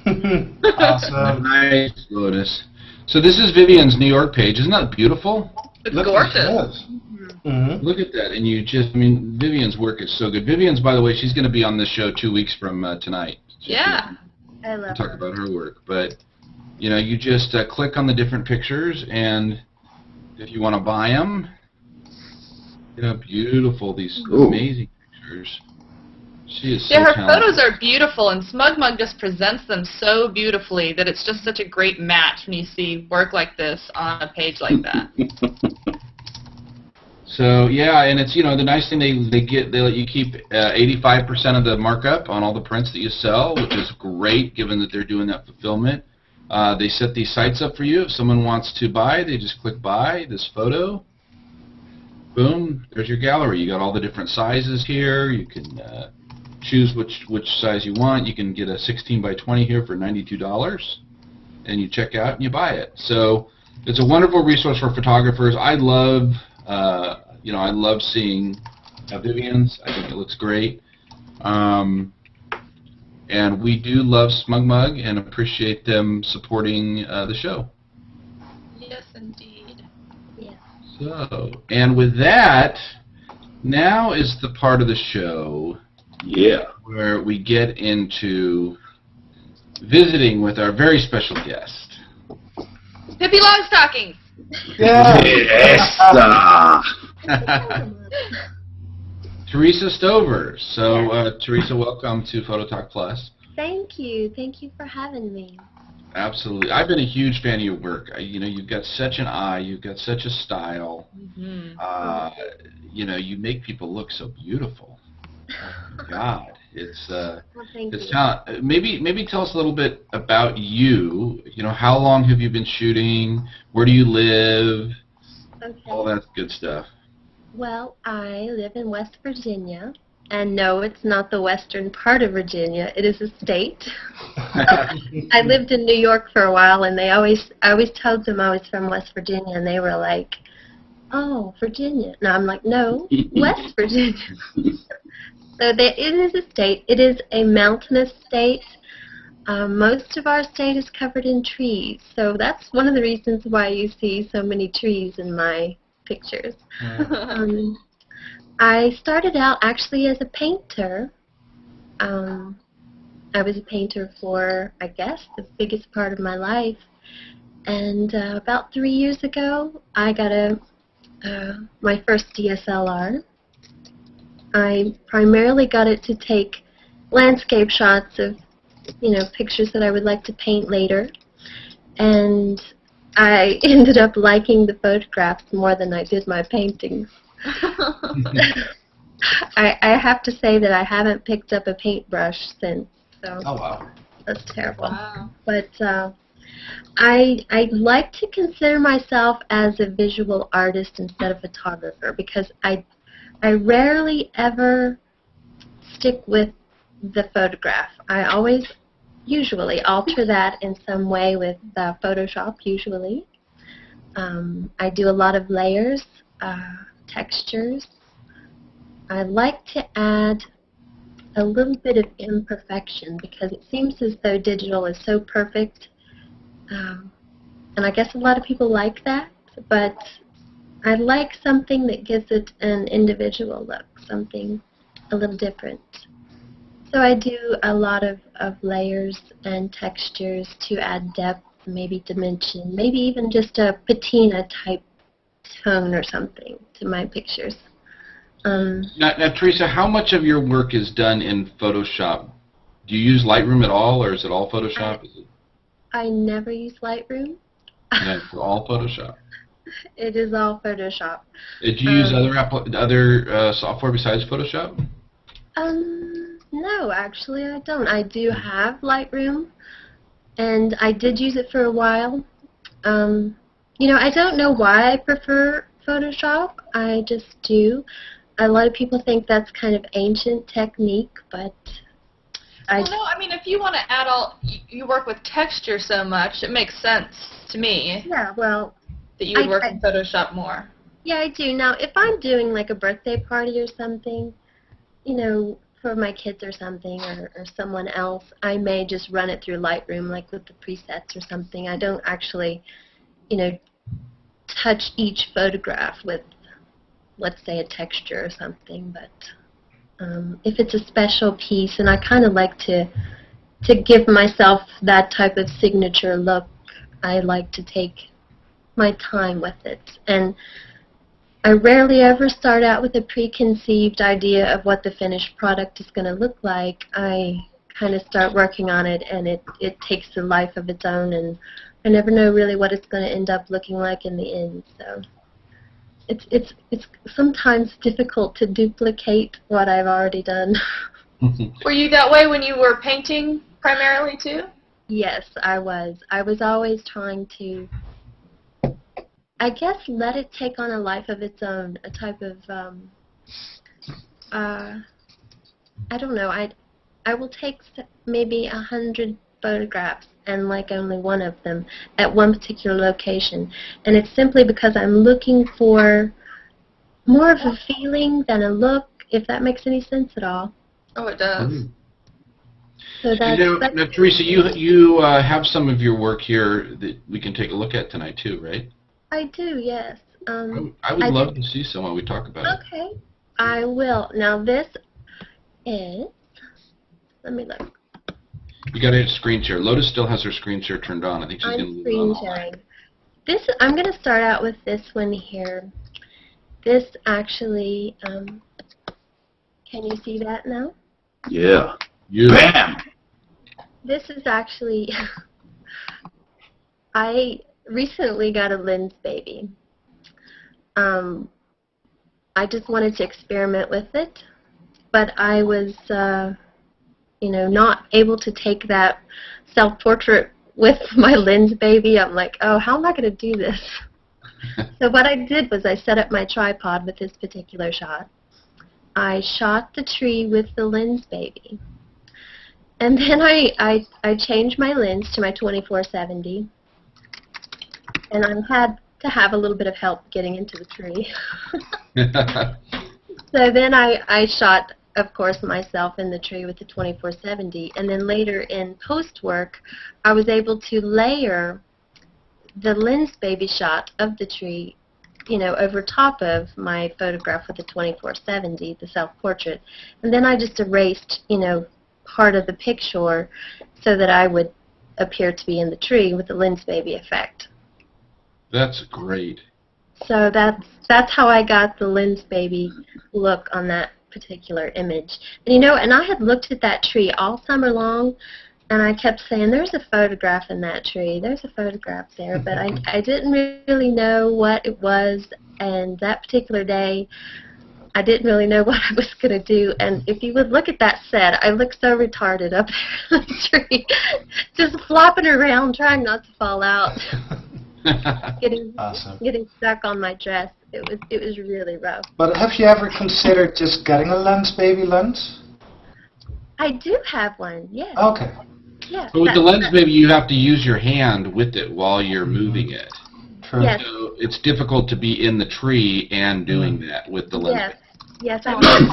Awesome. Nice, Lotus. So this is Vivienne's New York page. Isn't that beautiful? It's Look gorgeous. Look at that. And Vivienne's work is so good. Vivienne's, by the way, she's going to be on this show 2 weeks from tonight. Yeah. I love Talk her. about her work. But, you just click on the different pictures, and if you want to buy them, beautiful, these amazing pictures. She is so Yeah, her talented. photos are beautiful, and SmugMug just presents them so beautifully that it's just such a great match when you see work like this on a page like that. So yeah, and it's the nice thing they let you keep 85% of the markup on all the prints that you sell, which is great given that they're doing that fulfillment. They set these sites up for you. If someone wants to buy, they just click buy this photo. Boom, there's your gallery. You got all the different sizes here. You can choose which size you want. You can get a 16 by 20 here for $92, and you check out and you buy it. So it's a wonderful resource for photographers. I love seeing Vivienne's. I think it looks great. And we do love SmugMug and appreciate them supporting the show. Yes, indeed. Yeah. So, and with that, now is the part of the show where we get into visiting with our very special guest. Pippi Longstockings! Yeah. Yes. Teresa Stover. So, Teresa, welcome to Photo Talk Plus. Thank you. Thank you for having me. Absolutely. I've been a huge fan of your work. You've got such an eye. You've got such a style. Mm-hmm. You make people look so beautiful. Oh, my God. It's Well, thank you. talent. Maybe tell us a little bit about you. How long have you been shooting? Where do you live? Okay. All that good stuff. Well, I live in West Virginia. And no, it's not the western part of Virginia. It is a state. I lived in New York for a while, and I always told them I was from West Virginia, and they were like, "Oh, Virginia." And I'm like, "No, West Virginia." So it is a state. It is a mountainous state. Most of our state is covered in trees, so that's one of the reasons why you see so many trees in my pictures. I started out actually as a painter. I was a painter for, I guess, the biggest part of my life. And about 3 years ago, I got my first DSLR. I primarily got it to take landscape shots of, pictures that I would like to paint later. And I ended up liking the photographs more than I did my paintings. I have to say that I haven't picked up a paintbrush since. So Oh, wow. that's terrible. Wow. But I like to consider myself as a visual artist instead of photographer, because I rarely ever stick with the photograph. I always usually alter that in some way with Photoshop, usually. I do a lot of layers, textures. I like to add a little bit of imperfection, because it seems as though digital is so perfect. And I guess a lot of people like that, but I like something that gives it an individual look, something a little different. So I do a lot of layers and textures to add depth, maybe dimension, maybe even just a patina type tone or something to my pictures. Now, Teresa, how much of your work is done in Photoshop? Do you use Lightroom at all, or is it all Photoshop? I never use Lightroom. No, it's all Photoshop. It is all Photoshop. Did you use other software besides Photoshop? No, actually I don't. I do have Lightroom, and I did use it for a while. I don't know why I prefer Photoshop. I just do. A lot of people think that's kind of ancient technique, but Well, no, I mean, if you want to add you work with texture so much, it makes sense to me yeah, well, that you would work in Photoshop more. yeah, I do. Now, if I'm doing like a birthday party or something, for my kids or something, or someone else, I may just run it through Lightroom, like with the presets or something. I don't actually, touch each photograph with, let's say, a texture or something. But if it's a special piece, and I kind of like to give myself that type of signature look, I like to take my time with it. And I rarely ever start out with a preconceived idea of what the finished product is going to look like. I kind of start working on it, and it takes a life of its own, and I never know really what it's going to end up looking like in the end. So it's sometimes difficult to duplicate what I've already done. Were you that way when you were painting primarily too? Yes, I was. I was always trying to, I guess, let it take on a life of its own, a type of, I don't know, I will take maybe 100 photographs and like only one of them at one particular location. And it's simply because I'm looking for more of a feeling than a look, if that makes any sense at all. Oh, it does. Mm. So that's, Now, Teresa, you have some of your work here that we can take a look at tonight too, right? I do, yes. I would love to see some when we talk about it. Okay, I will. Now this is, let me look. You got to hit screen share. Lotus still has her screen share turned on. I think she's going to I'm leave it screen on all sharing. night. I'm going to start out with this one here. This actually, can you see that now? Yeah. You. Bam! This is actually, I recently got a lens baby. I just wanted to experiment with it, but I was, not able to take that self-portrait with my lens baby. I'm like, oh, how am I going to do this? So what I did was I set up my tripod with this particular shot. I shot the tree with the lens baby. And then I changed my lens to my 24-70. And I had to have a little bit of help getting into the tree. So then I shot, of course, myself in the tree with the 24-70. And then later in post work, I was able to layer the lens baby shot of the tree, over top of my photograph with the 24-70, the self-portrait. And then I just erased, part of the picture so that I would appear to be in the tree with the lens baby effect. That's great. So that's how I got the lens baby look on that particular image. And you know, and I had looked at that tree all summer long, and I kept saying, there's a photograph in that tree, there's a photograph there, but I didn't really know what it was, and that particular day, I didn't really know what I was going to do, and if you would look at that set, I looked so retarded up there in the tree, just flopping around, trying not to fall out, getting stuck on my dress. It was really rough. But have you ever considered just getting a lens, baby lens? I do have one, yes. Okay. Yes, But with the lens, maybe you have to use your hand with it while you're moving it. True. Yes. So it's difficult to be in the tree and doing that with the lens. Yes, I mean,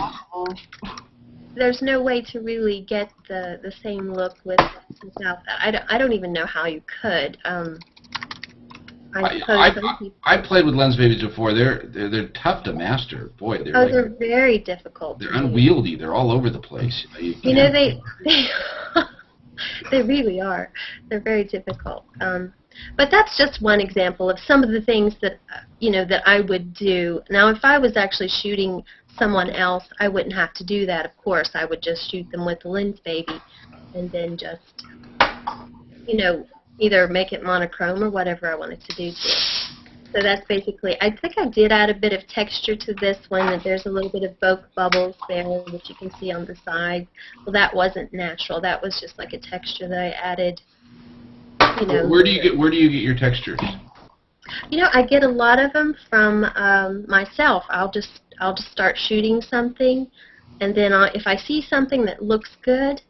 there's no way to really get the same look without that. I don't even know how you could. I played with lens babies before. They're tough to master. Boy, they're very difficult. They're unwieldy. They're all over the place. You know, they they really are. They're very difficult. But that's just one example of some of the things that that I would do. Now, if I was actually shooting someone else, I wouldn't have to do that. Of course, I would just shoot them with the lens baby, and then just either make it monochrome or whatever I wanted to do to it. So that's basically, I think I did add a bit of texture to this one, that there's a little bit of Vogue bubbles there, which you can see on the side. Well, that wasn't natural. That was just like a texture that I added. Where do you get your textures? I get a lot of them from myself. I'll just start shooting something, and then if I see something that looks good,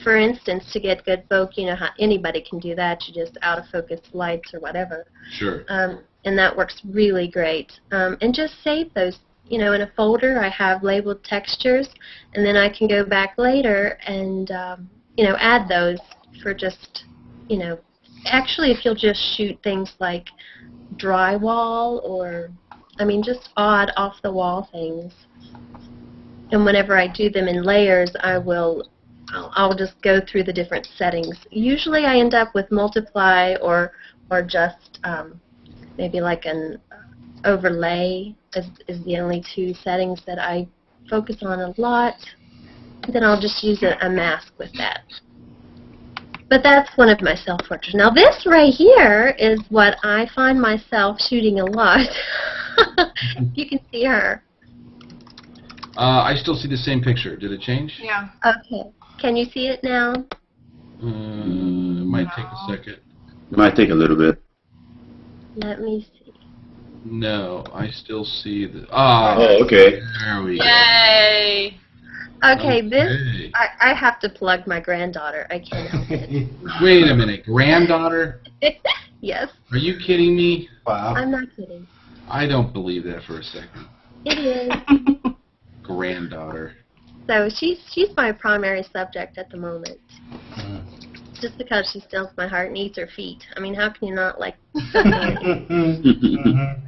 for instance, to get good Vogue, how anybody can do that. You just out of focus lights or whatever. Sure. And that works really great. And just save those, in a folder. I have labeled textures, and then I can go back later and, add those for just, actually if you'll just shoot things like drywall or, just odd off-the-wall things. And whenever I do them in layers, I'll just go through the different settings. Usually I end up with multiply or just maybe like an overlay is the only two settings that I focus on a lot. Then I'll just use a mask with that. But that's one of my self-portraits. Now this right here is what I find myself shooting a lot. You can see her. I still see the same picture. Did it change? Yeah. Okay. Can you see it now? It might take a second. It might take a little bit. Let me see. No, I still see the... Oh, okay. There we go. Yay! Okay, this, I have to plug my granddaughter. I can't help it. Wait a minute. Granddaughter? Yes. Are you kidding me? Wow. I'm not kidding. I don't believe that for a second. It is. Granddaughter. So she's my primary subject at the moment. Just because she steals my heart and eats her feet. How can you not like something?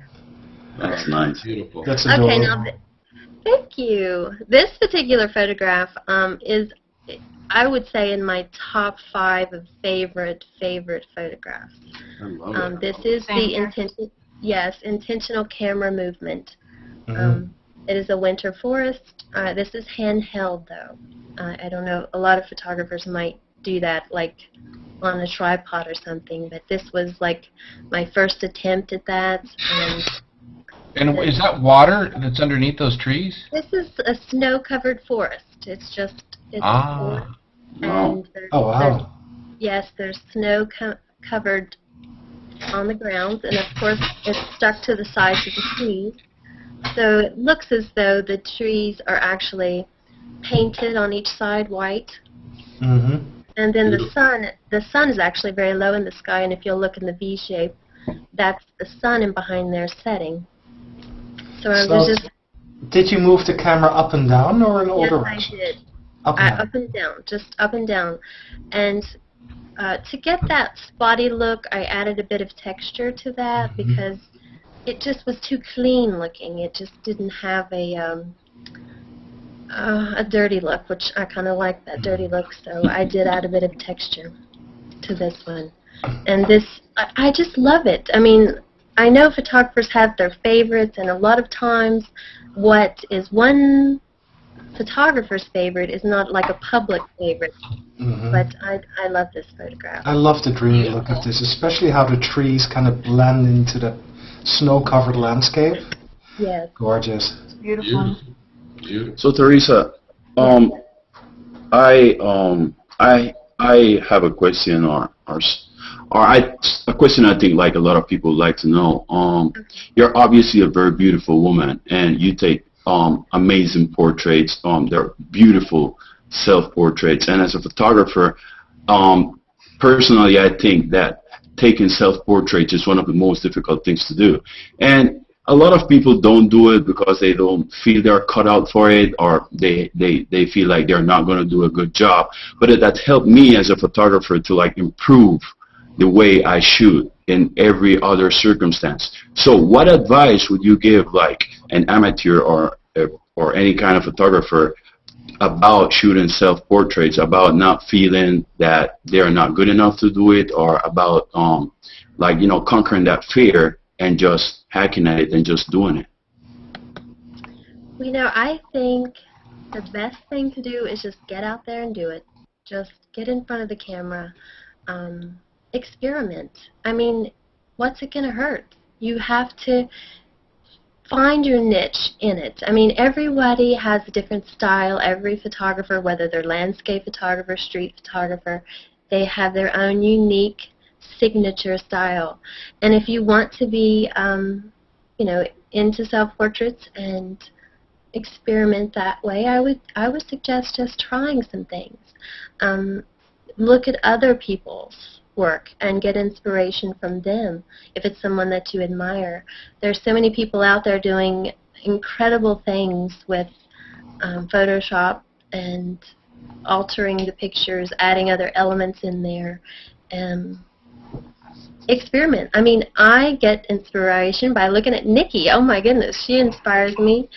That's nice. Beautiful. That's Okay, adorable. now, thank you. This particular photograph is, I would say, in my top 5 of favorite photographs. I love it. This is the intentional camera movement. It is a winter forest. This is handheld, though. I don't know. A lot of photographers might do that, like on a tripod or something. But this was like my first attempt at that. And is that water that's underneath those trees? This is a snow-covered forest. It's a forest. And there's snow covered on the ground, and of course it's stuck to the sides of the trees. So it looks as though the trees are actually painted on each side white. And then the sun is actually very low in the sky, and if you'll look in the V shape, that's the sun, and behind there setting. So I was just... Did you move the camera up and down or in all directions? Yes, I did. Up and down. Just up and down. And to get that spotty look, I added a bit of texture to that because it just was too clean looking. It just didn't have a dirty look, which I kind of like that dirty look, so I did add a bit of texture to this one. And this, I just love it. I know photographers have their favorites, and a lot of times what is one photographer's favorite is not like a public favorite. But I love this photograph. I love the dreamy look of this, especially how the trees kind of blend into the snow-covered landscape. Yes. Gorgeous. It's beautiful. Beautiful. So Teresa, I have a question, a question I think like a lot of people would like to know. You're obviously a very beautiful woman, and you take amazing portraits. They're beautiful self-portraits, and as a photographer, personally, I think that taking self-portraits is one of the most difficult things to do. And a lot of people don't do it because they don't feel they're cut out for it, or they feel like they're not going to do a good job. But that helped me as a photographer to like improve the way I shoot in every other circumstance. So what advice would you give like an amateur or any kind of photographer about shooting self-portraits, about not feeling that they're not good enough to do it, or about like, you know, conquering that fear and just hacking at it and just doing it? You know, I think the best thing to do is just get out there and do it. Just get in front of the camera. Experiment. I mean, what's it going to hurt? You have to find your niche in it. I mean, everybody has a different style. Every photographer, whether they're landscape photographer, street photographer, they have their own unique signature style. And if you want to be, you know, into self-portraits and experiment that way, I would suggest just trying some things. Look at other people's work and get inspiration from them if it's someone that you admire. There's so many people out there doing incredible things with Photoshop and altering the pictures, adding other elements in there. Experiment. I mean, I get inspiration by looking at Niki. Oh my goodness, she inspires me.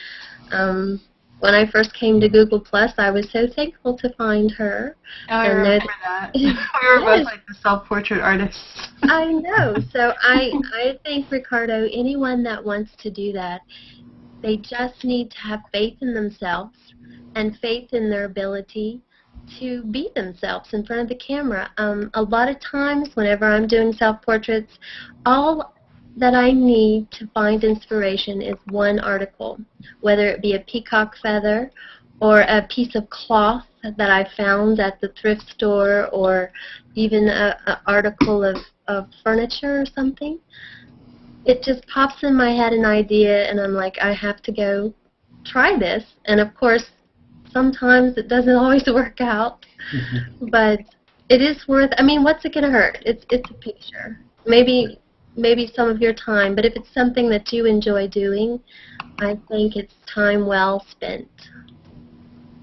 When I first came to Google+, I was so thankful to find her. Oh, I remember that. We were both like the self-portrait artists. I know. So I think, Ricardo, anyone that wants to do that, they just need to have faith in themselves and faith in their ability to be themselves in front of the camera. A lot of times whenever I'm doing self-portraits, all that I need to find inspiration is one article, whether it be a peacock feather or a piece of cloth that I found at the thrift store, or even an article of furniture or something. It just pops in my head an idea, and I'm like, I have to go try this. And of course, sometimes it doesn't always work out, but it is worth, I mean, what's it going to hurt? It's a picture. Maybe some of your time, but if it's something that you enjoy doing, I think it's time well spent.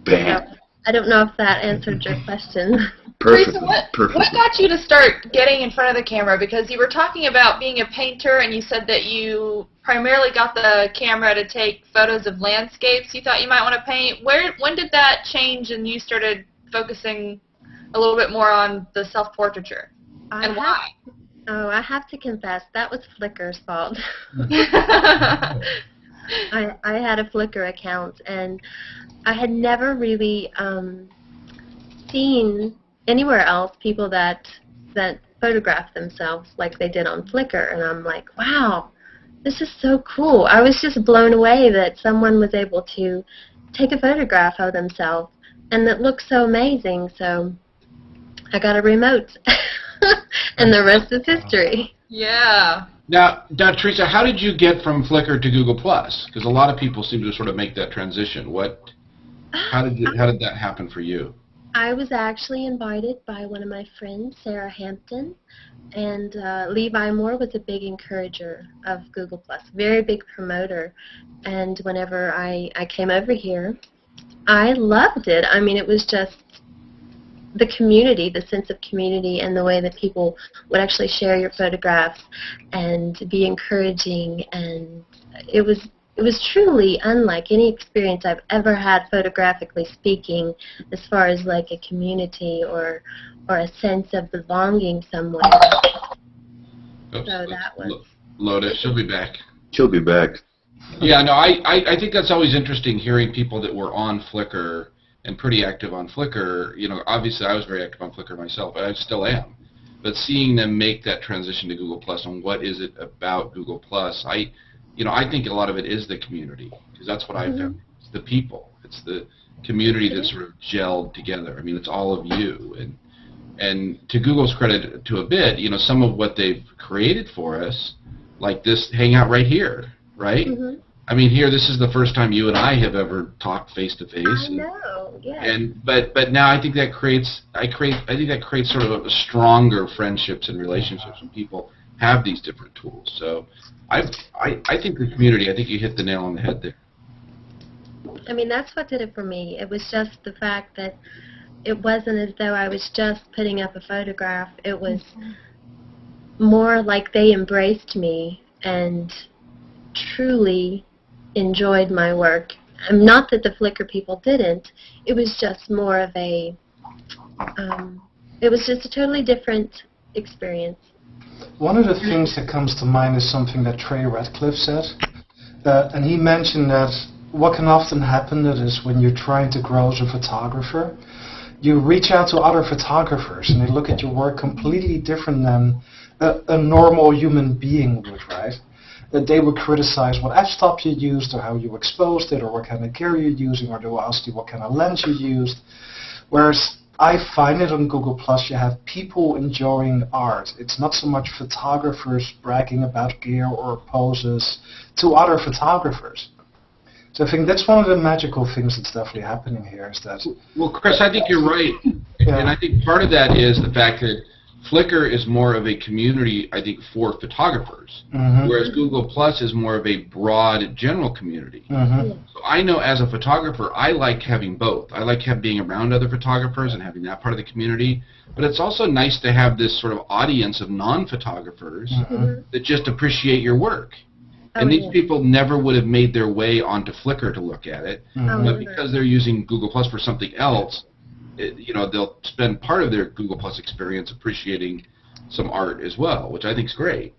Bam. So, I don't know if that answered your question. Teresa, what got you to start getting in front of the camera? Because you were talking about being a painter, and you said that you primarily got the camera to take photos of landscapes. You thought you might want to paint. When did that change and you started focusing a little bit more on the self-portraiture? And why? Oh, I have to confess, that was Flickr's fault. I had a Flickr account, and I had never really seen anywhere else people that photograph themselves like they did on Flickr, and I'm like, wow, this is so cool. I was just blown away that someone was able to take a photograph of themselves, and it looked so amazing, so I got a remote. And the rest is history. Yeah. Now, Teresa, how did you get from Flickr to Google+? Because a lot of people seem to sort of make that transition. How did that happen for you? I was actually invited by one of my friends, Sarah Hampton, and Levi Moore was a big encourager of Google+, very big promoter. And whenever I came over here, I loved it. I mean, it was just the community, the sense of community, and the way that people would actually share your photographs and be encouraging, and it was truly unlike any experience I've ever had photographically speaking, as far as like a community or a sense of belonging somewhere. Oops, So that was Lotus, she'll be back. She'll be back. Yeah, no, I think that's always interesting hearing people that were on Flickr and pretty active on Flickr. You know, obviously I was very active on Flickr myself, and I still am. But seeing them make that transition to Google Plus and what is it about Google Plus, I think a lot of it is the community, because that's what I've found. It's the people. It's the community that's sort of gelled together. I mean, it's all of you. And to Google's credit to a bit, you know, some of what they've created for us, like this Hangout right here, right? I mean, here, this is the first time you and I have ever talked face to face. I know, yeah. And but now I think that creates sort of a stronger friendships and relationships when people have these different tools. So I think the community, I think you hit the nail on the head there. I mean, that's what did it for me. It was just the fact that it wasn't as though I was just putting up a photograph. It was more like they embraced me and truly enjoyed my work. Not that the Flickr people didn't. It was just more of a, it was just a totally different experience. One of the things that comes to mind is something that Trey Ratcliff said. And he mentioned that what can often happen is when you're trying to grow as a photographer, you reach out to other photographers and they look at your work completely different than a normal human being would, right? That they would criticize what f-stop you used or how you exposed it or what kind of gear you're using, or they will ask you what kind of lens you used. Whereas I find it on Google Plus you have people enjoying art. It's not so much photographers bragging about gear or poses to other photographers. So I think that's one of the magical things that's definitely happening here is that... Well, Chris, I think you're right. Yeah. And I think part of that is the fact that Flickr is more of a community, I think, for photographers, whereas Google Plus is more of a broad, general community. So I know as a photographer, I like having both. I like being around other photographers and having that part of the community, but it's also nice to have this sort of audience of non-photographers that just appreciate your work. And these people never would have made their way onto Flickr to look at it, but because they're using Google Plus for something else, you know, they'll spend part of their Google Plus experience appreciating some art as well, which I think is great.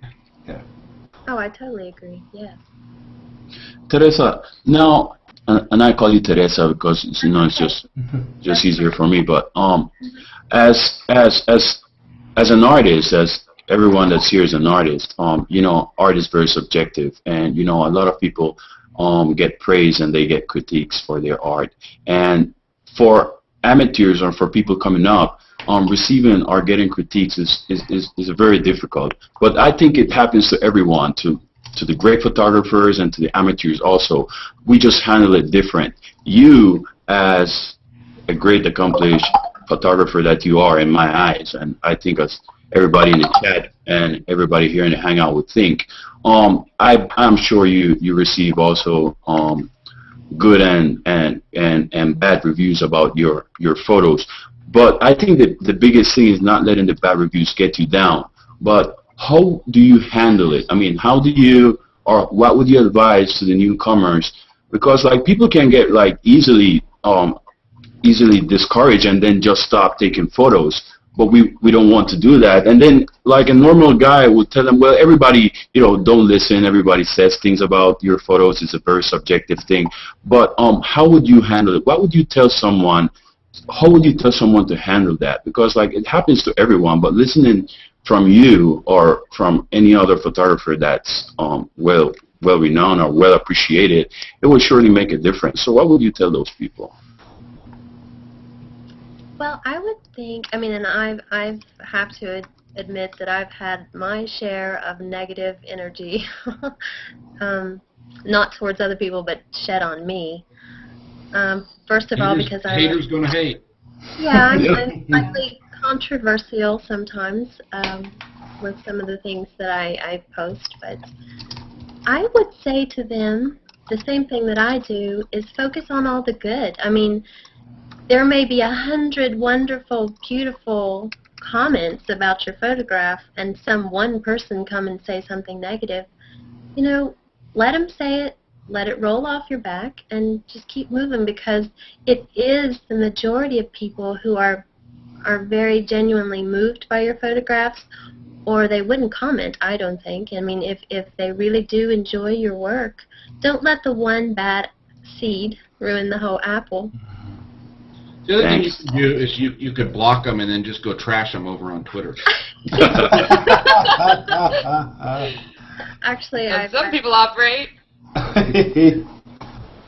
Yeah. Oh, I totally agree. Yeah. Teresa, now, and I call you Teresa because you know it's just easier for me. But as an artist, as everyone that's here is an artist, you know, art is very subjective, and you know a lot of people get praise and they get critiques for their art, and for amateurs or for people coming up, receiving or getting critiques is very difficult. But I think it happens to everyone, to the great photographers and to the amateurs also. We just handle it different. You, as a great accomplished photographer that you are in my eyes, and I think as everybody in the chat and everybody here in the Hangout would think, I'm sure you receive also good and bad reviews about your photos. But I think that the biggest thing is not letting the bad reviews get you down. But how do you handle it? I mean, how do you, or what would you advise to the newcomers? Because like people can get like easily discouraged and then just stop taking photos. But we don't want to do that. And then like a normal guy would tell them, well, everybody, you know, don't listen. Everybody says things about your photos. It's a very subjective thing. But how would you handle it? What would you tell someone? How would you tell someone to handle that? Because like it happens to everyone, but listening from you or from any other photographer that's well renowned or well appreciated, it will surely make a difference. So what would you tell those people? Well, I would think, I mean, and I have to admit that I've had my share of negative energy, not towards other people, but shed on me. First of all, because haters gonna hate. Yeah, I'm slightly controversial sometimes with some of the things that I post, but I would say to them the same thing that I do is focus on all the good. I mean, there may be 100 wonderful, beautiful comments about your photograph and some one person come and say something negative. You know, let them say it, let it roll off your back, and just keep moving, because it is the majority of people who are very genuinely moved by your photographs, or they wouldn't comment, I don't think. I mean, if they really do enjoy your work, don't let the one bad seed ruin the whole apple. The other thing you could do is you could block them and then just go trash them over on Twitter. Actually, Some people operate.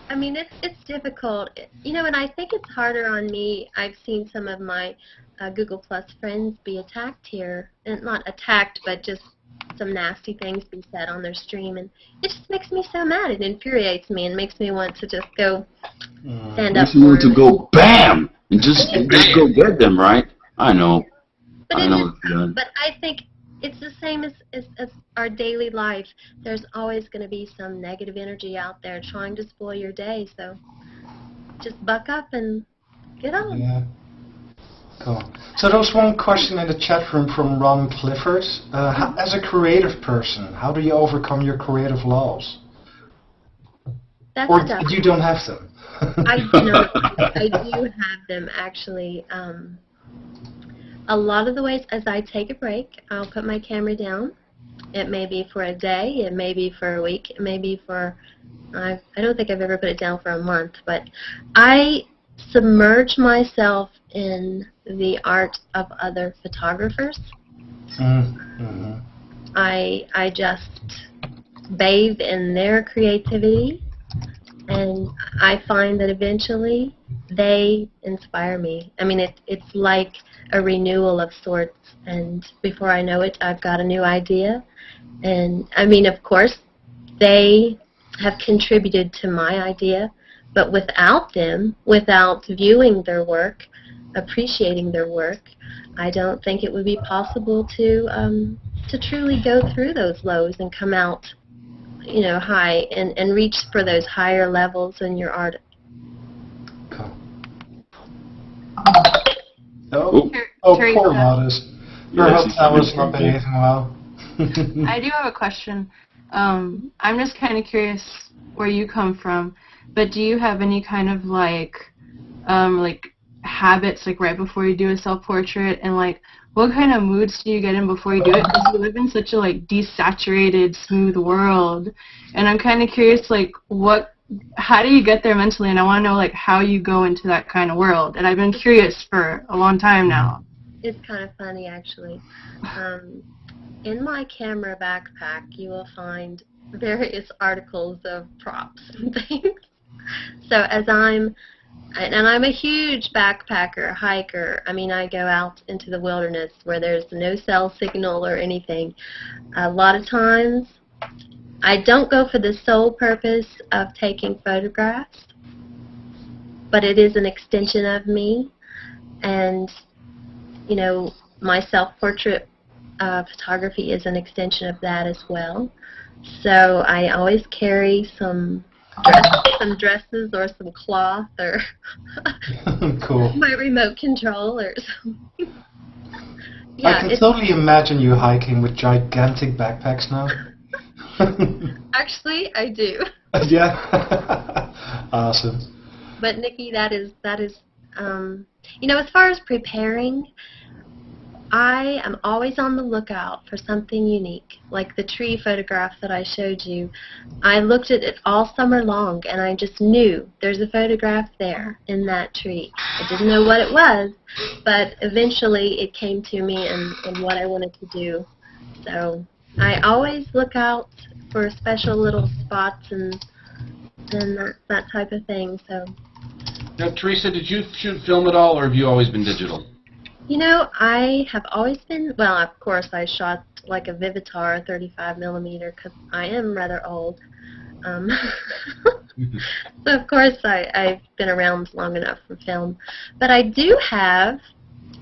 I mean, it's difficult, you know, and I think it's harder on me. I've seen some of my Google Plus friends be attacked here, and not attacked, but just some nasty things be said on their stream, and it just makes me so mad. It infuriates me and makes me want to just go stand up for them. Makes you want to go BAM and just go get them, right? I know. But I know. But I think it's the same as our daily life. There's always going to be some negative energy out there trying to spoil your day, so just buck up and get on. Yeah. Cool. So there was one question in the chat room from Ron Clifford. As a creative person, how do you overcome your creative laws? That's Or tough. you don't have them? I do have them, actually. A lot of the ways, as I take a break, I'll put my camera down. It may be for a day, it may be for a week, it may be for, I don't think I've ever put it down for a month, but I submerge myself in the art of other photographers. Mm-hmm. I just bathe in their creativity, and I find that eventually they inspire me. I mean, it's like a renewal of sorts, and before I know it, I've got a new idea. And I mean, of course, they have contributed to my idea, but without them, without viewing their work, appreciating their work, I don't think it would be possible to truly go through those lows and come out, you know, high and reach for those higher levels in your art. Cool. Oh, Teresa. poor Lotus. Her hotel was not behaving well. I do have a question. I'm just kind of curious where you come from, but do you have any kind of like habits like right before you do a self-portrait, and like what kind of moods do you get in before you do it? Because you live in such a like desaturated, smooth world, and I'm kind of curious like how do you get there mentally? And I want to know like how you go into that kind of world. And I've been curious for a long time now. It's kind of funny, actually. In my camera backpack, you will find various articles of props and things. So as I'm a huge backpacker, hiker. I mean, I go out into the wilderness where there's no cell signal or anything. A lot of times, I don't go for the sole purpose of taking photographs, but it is an extension of me. And, you know, my self-portrait photography is an extension of that as well. So I always carry some dresses or some cloth or Cool. my remote control or something. I can totally imagine you hiking with gigantic backpacks now. Actually, I do. Yeah. Awesome. But Niki, that is, you know, as far as preparing, I am always on the lookout for something unique. Like the tree photograph that I showed you, I looked at it all summer long, and I just knew there's a photograph there in that tree. I didn't know what it was, but eventually it came to me and what I wanted to do. So I always look out for special little spots and that type of thing. So. Now, Teresa, did you shoot film at all, or have you always been digital? You know, I have always been, well, of course, I shot like a Vivitar 35mm because I am rather old. So, of course, I've been around long enough for film. But I do have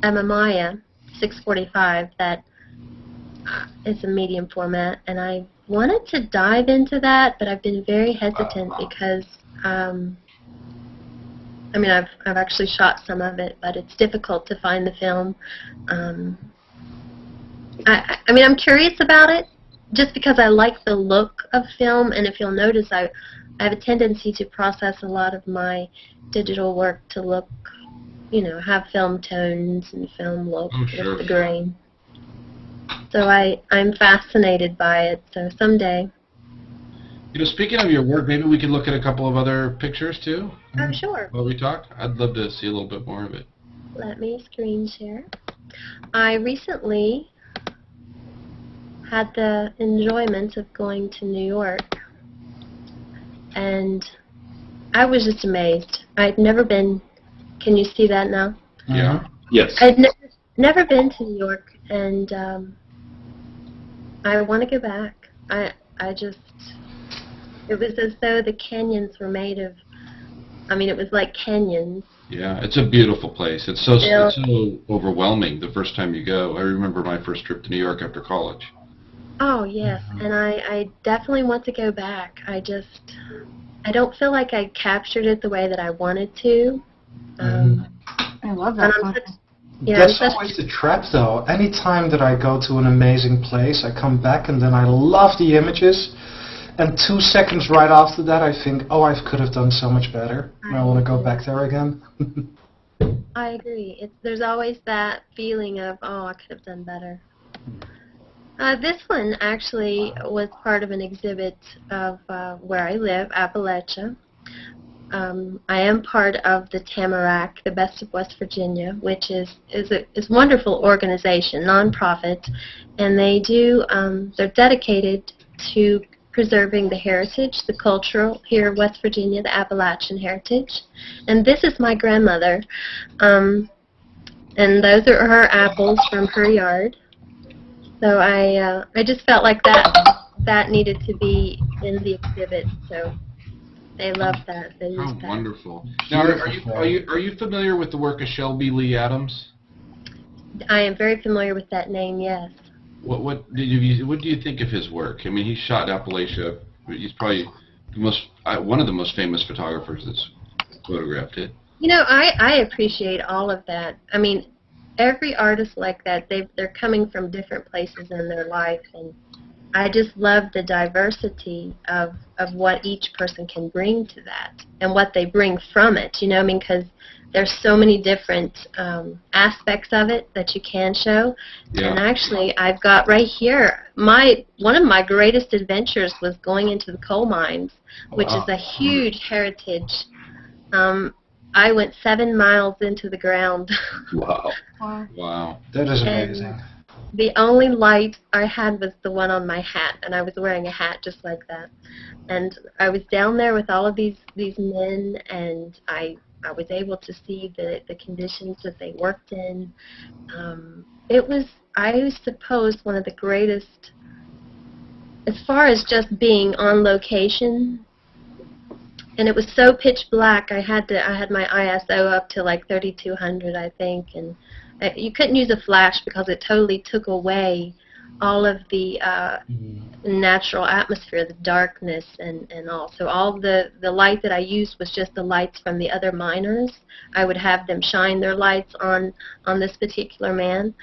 a Mamiya 645 that is a medium format, and I wanted to dive into that, but I've been very hesitant because I mean, I've actually shot some of it, but it's difficult to find the film. I mean, I'm curious about it just because I like the look of film, and if you'll notice, I have a tendency to process a lot of my digital work to look, you know, have film tones and film look with the grain. So I'm fascinated by it. So someday. You know, speaking of your work, maybe we could look at a couple of other pictures too. Oh, sure. While we talk, I'd love to see a little bit more of it. Let me screen share. I recently had the enjoyment of going to New York, and I was just amazed. I'd never been. Can you see that now? Yeah. Yes. I'd never been to New York, and I want to go back. It was as though the canyons were made of, I mean, it was like canyons. Yeah, it's a beautiful place. It's so overwhelming the first time you go. I remember my first trip to New York after college. Oh, yes, and I definitely want to go back. I don't feel like I captured it the way that I wanted to. I love that. That's always the trap, though. Anytime that I go to an amazing place, I come back and then I love the images. And 2 seconds right after that, I think, oh, I could have done so much better. And I want to go back there again. I agree. There's always that feeling of, oh, I could have done better. This one actually was part of an exhibit of where I live, Appalachia. I am part of the Tamarack, the Best of West Virginia, which is a wonderful organization, nonprofit, and they're dedicated to preserving the heritage, the cultural here in West Virginia, the Appalachian heritage. And this is my grandmother, and those are her apples from her yard. So I just felt like that needed to be in the exhibit. So they love that. They use that. Wonderful. Now, are you familiar with the work of Shelby Lee Adams? I am very familiar with that name. Yes. What do you think of his work? I mean, he shot Appalachia. He's probably one of the most famous photographers that's photographed it. You know, I appreciate all of that. I mean, every artist like that, they're coming from different places in their life, and I just love the diversity of what each person can bring to that and what they bring from it. You know, I mean, because there's so many different aspects of it that you can show. Yeah. And actually, I've got right here, one of my greatest adventures was going into the coal mines, which is a huge heritage. I went 7 miles into the ground. Wow. Wow. That is amazing. The only light I had was the one on my hat, and I was wearing a hat just like that. And I was down there with all of these men, and I was able to see the conditions that they worked in. It was, I suppose, one of the greatest, as far as just being on location. And it was so pitch black. I had my ISO up to like 3200, I think, and you couldn't use a flash because it totally took away all of the natural atmosphere, the darkness and all. So all the light that I used was just the lights from the other miners. I would have them shine their lights on this particular man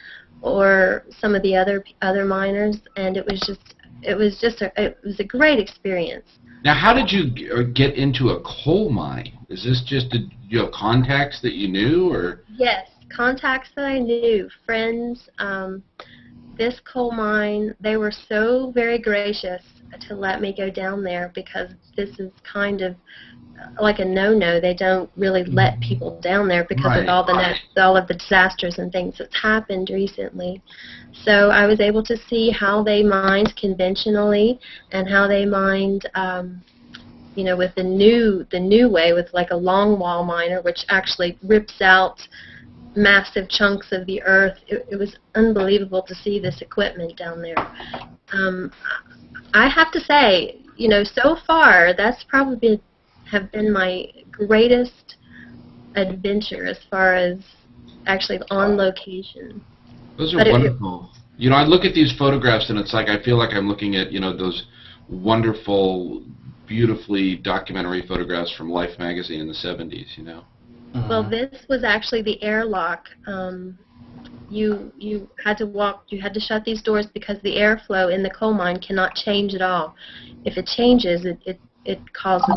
or some of the other miners, and it was a great experience. Now, how did you get into a coal mine? Is this just contacts that you knew, or? Yes, contacts that I knew, friends. This coal mine, they were so very gracious to let me go down there because this is kind of like a no-no. They don't really let people down there because of all of the disasters and things that's happened recently. So I was able to see how they mined conventionally and how they mined, with the new way with like a long wall miner, which actually rips out massive chunks of the earth. It was unbelievable to see this equipment down there. I have to say, so far that's probably have been my greatest adventure as far as actually on location. Those are wonderful. I look at these photographs and it's like I feel like I'm looking at those wonderful, beautifully documentary photographs from Life magazine in the 70s. Well, this was actually the airlock. You had to shut these doors because the airflow in the coal mine cannot change at all. If it changes, it causes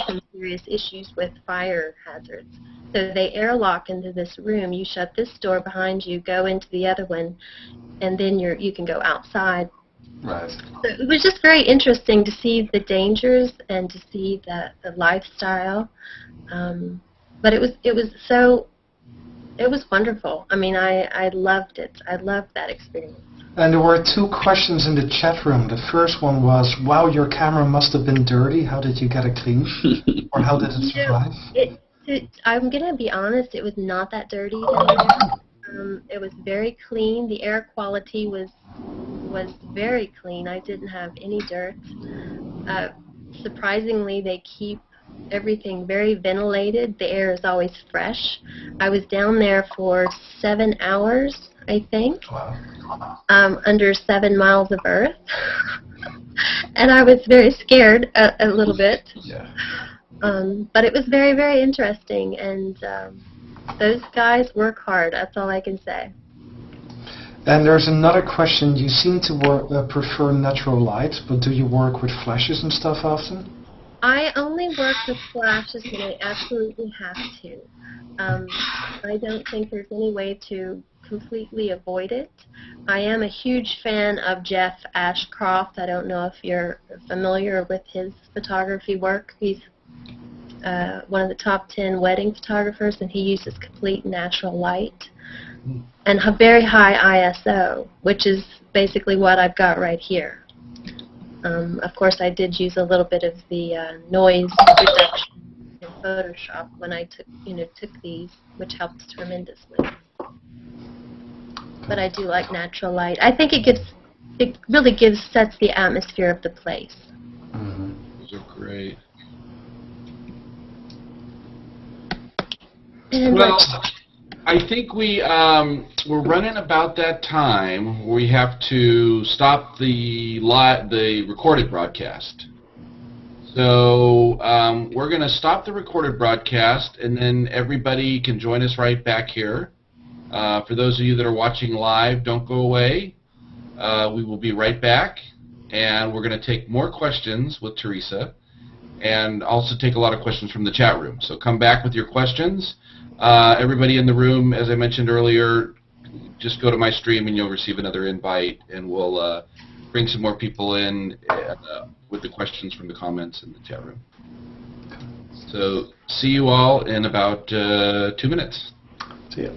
some serious issues with fire hazards. So they airlock into this room. You shut this door behind you, go into the other one, and then you can go outside. Right. So it was just very interesting to see the dangers and to see the lifestyle. But it was wonderful. I mean, I loved it. I loved that experience. And there were 2 questions in the chat room. The first one was, wow, your camera must have been dirty. How did you get it clean? Or how did it survive? I'm going to be honest, it was not that dirty down there. It was very clean. The air quality was very clean. I didn't have any dirt. Surprisingly, they keep everything very ventilated. The air is always fresh. I was down there for 7 hours, I think, under 7 miles of earth. And I was very scared a little bit. Yeah. But it was very, very interesting. And those guys work hard. That's all I can say. And there's another question. You seem to prefer natural light, but do you work with flashes and stuff often? I only work with flashes when I absolutely have to. I don't think there's any way to completely avoid it. I am a huge fan of Jeff Ashcroft. I don't know if you're familiar with his photography work. He's one of the top 10 wedding photographers, and he uses complete natural light and a very high ISO, which is basically what I've got right here. Of course, I did use a little bit of the noise reduction in Photoshop when I took these, which helped tremendously. But I do like natural light. I think it really sets the atmosphere of the place. Those are great. And well, I think we're running about that time. We have to stop the recorded broadcast. So we're going to stop the recorded broadcast, and then everybody can join us right back here. For those of you that are watching live, don't go away. We will be right back, and we're going to take more questions with Teresa, and also take a lot of questions from the chat room. So come back with your questions. Everybody in the room, as I mentioned earlier, just go to my stream and you'll receive another invite, and we'll bring some more people in with the questions from the comments in the chat room. So see you all in about 2 minutes. See ya.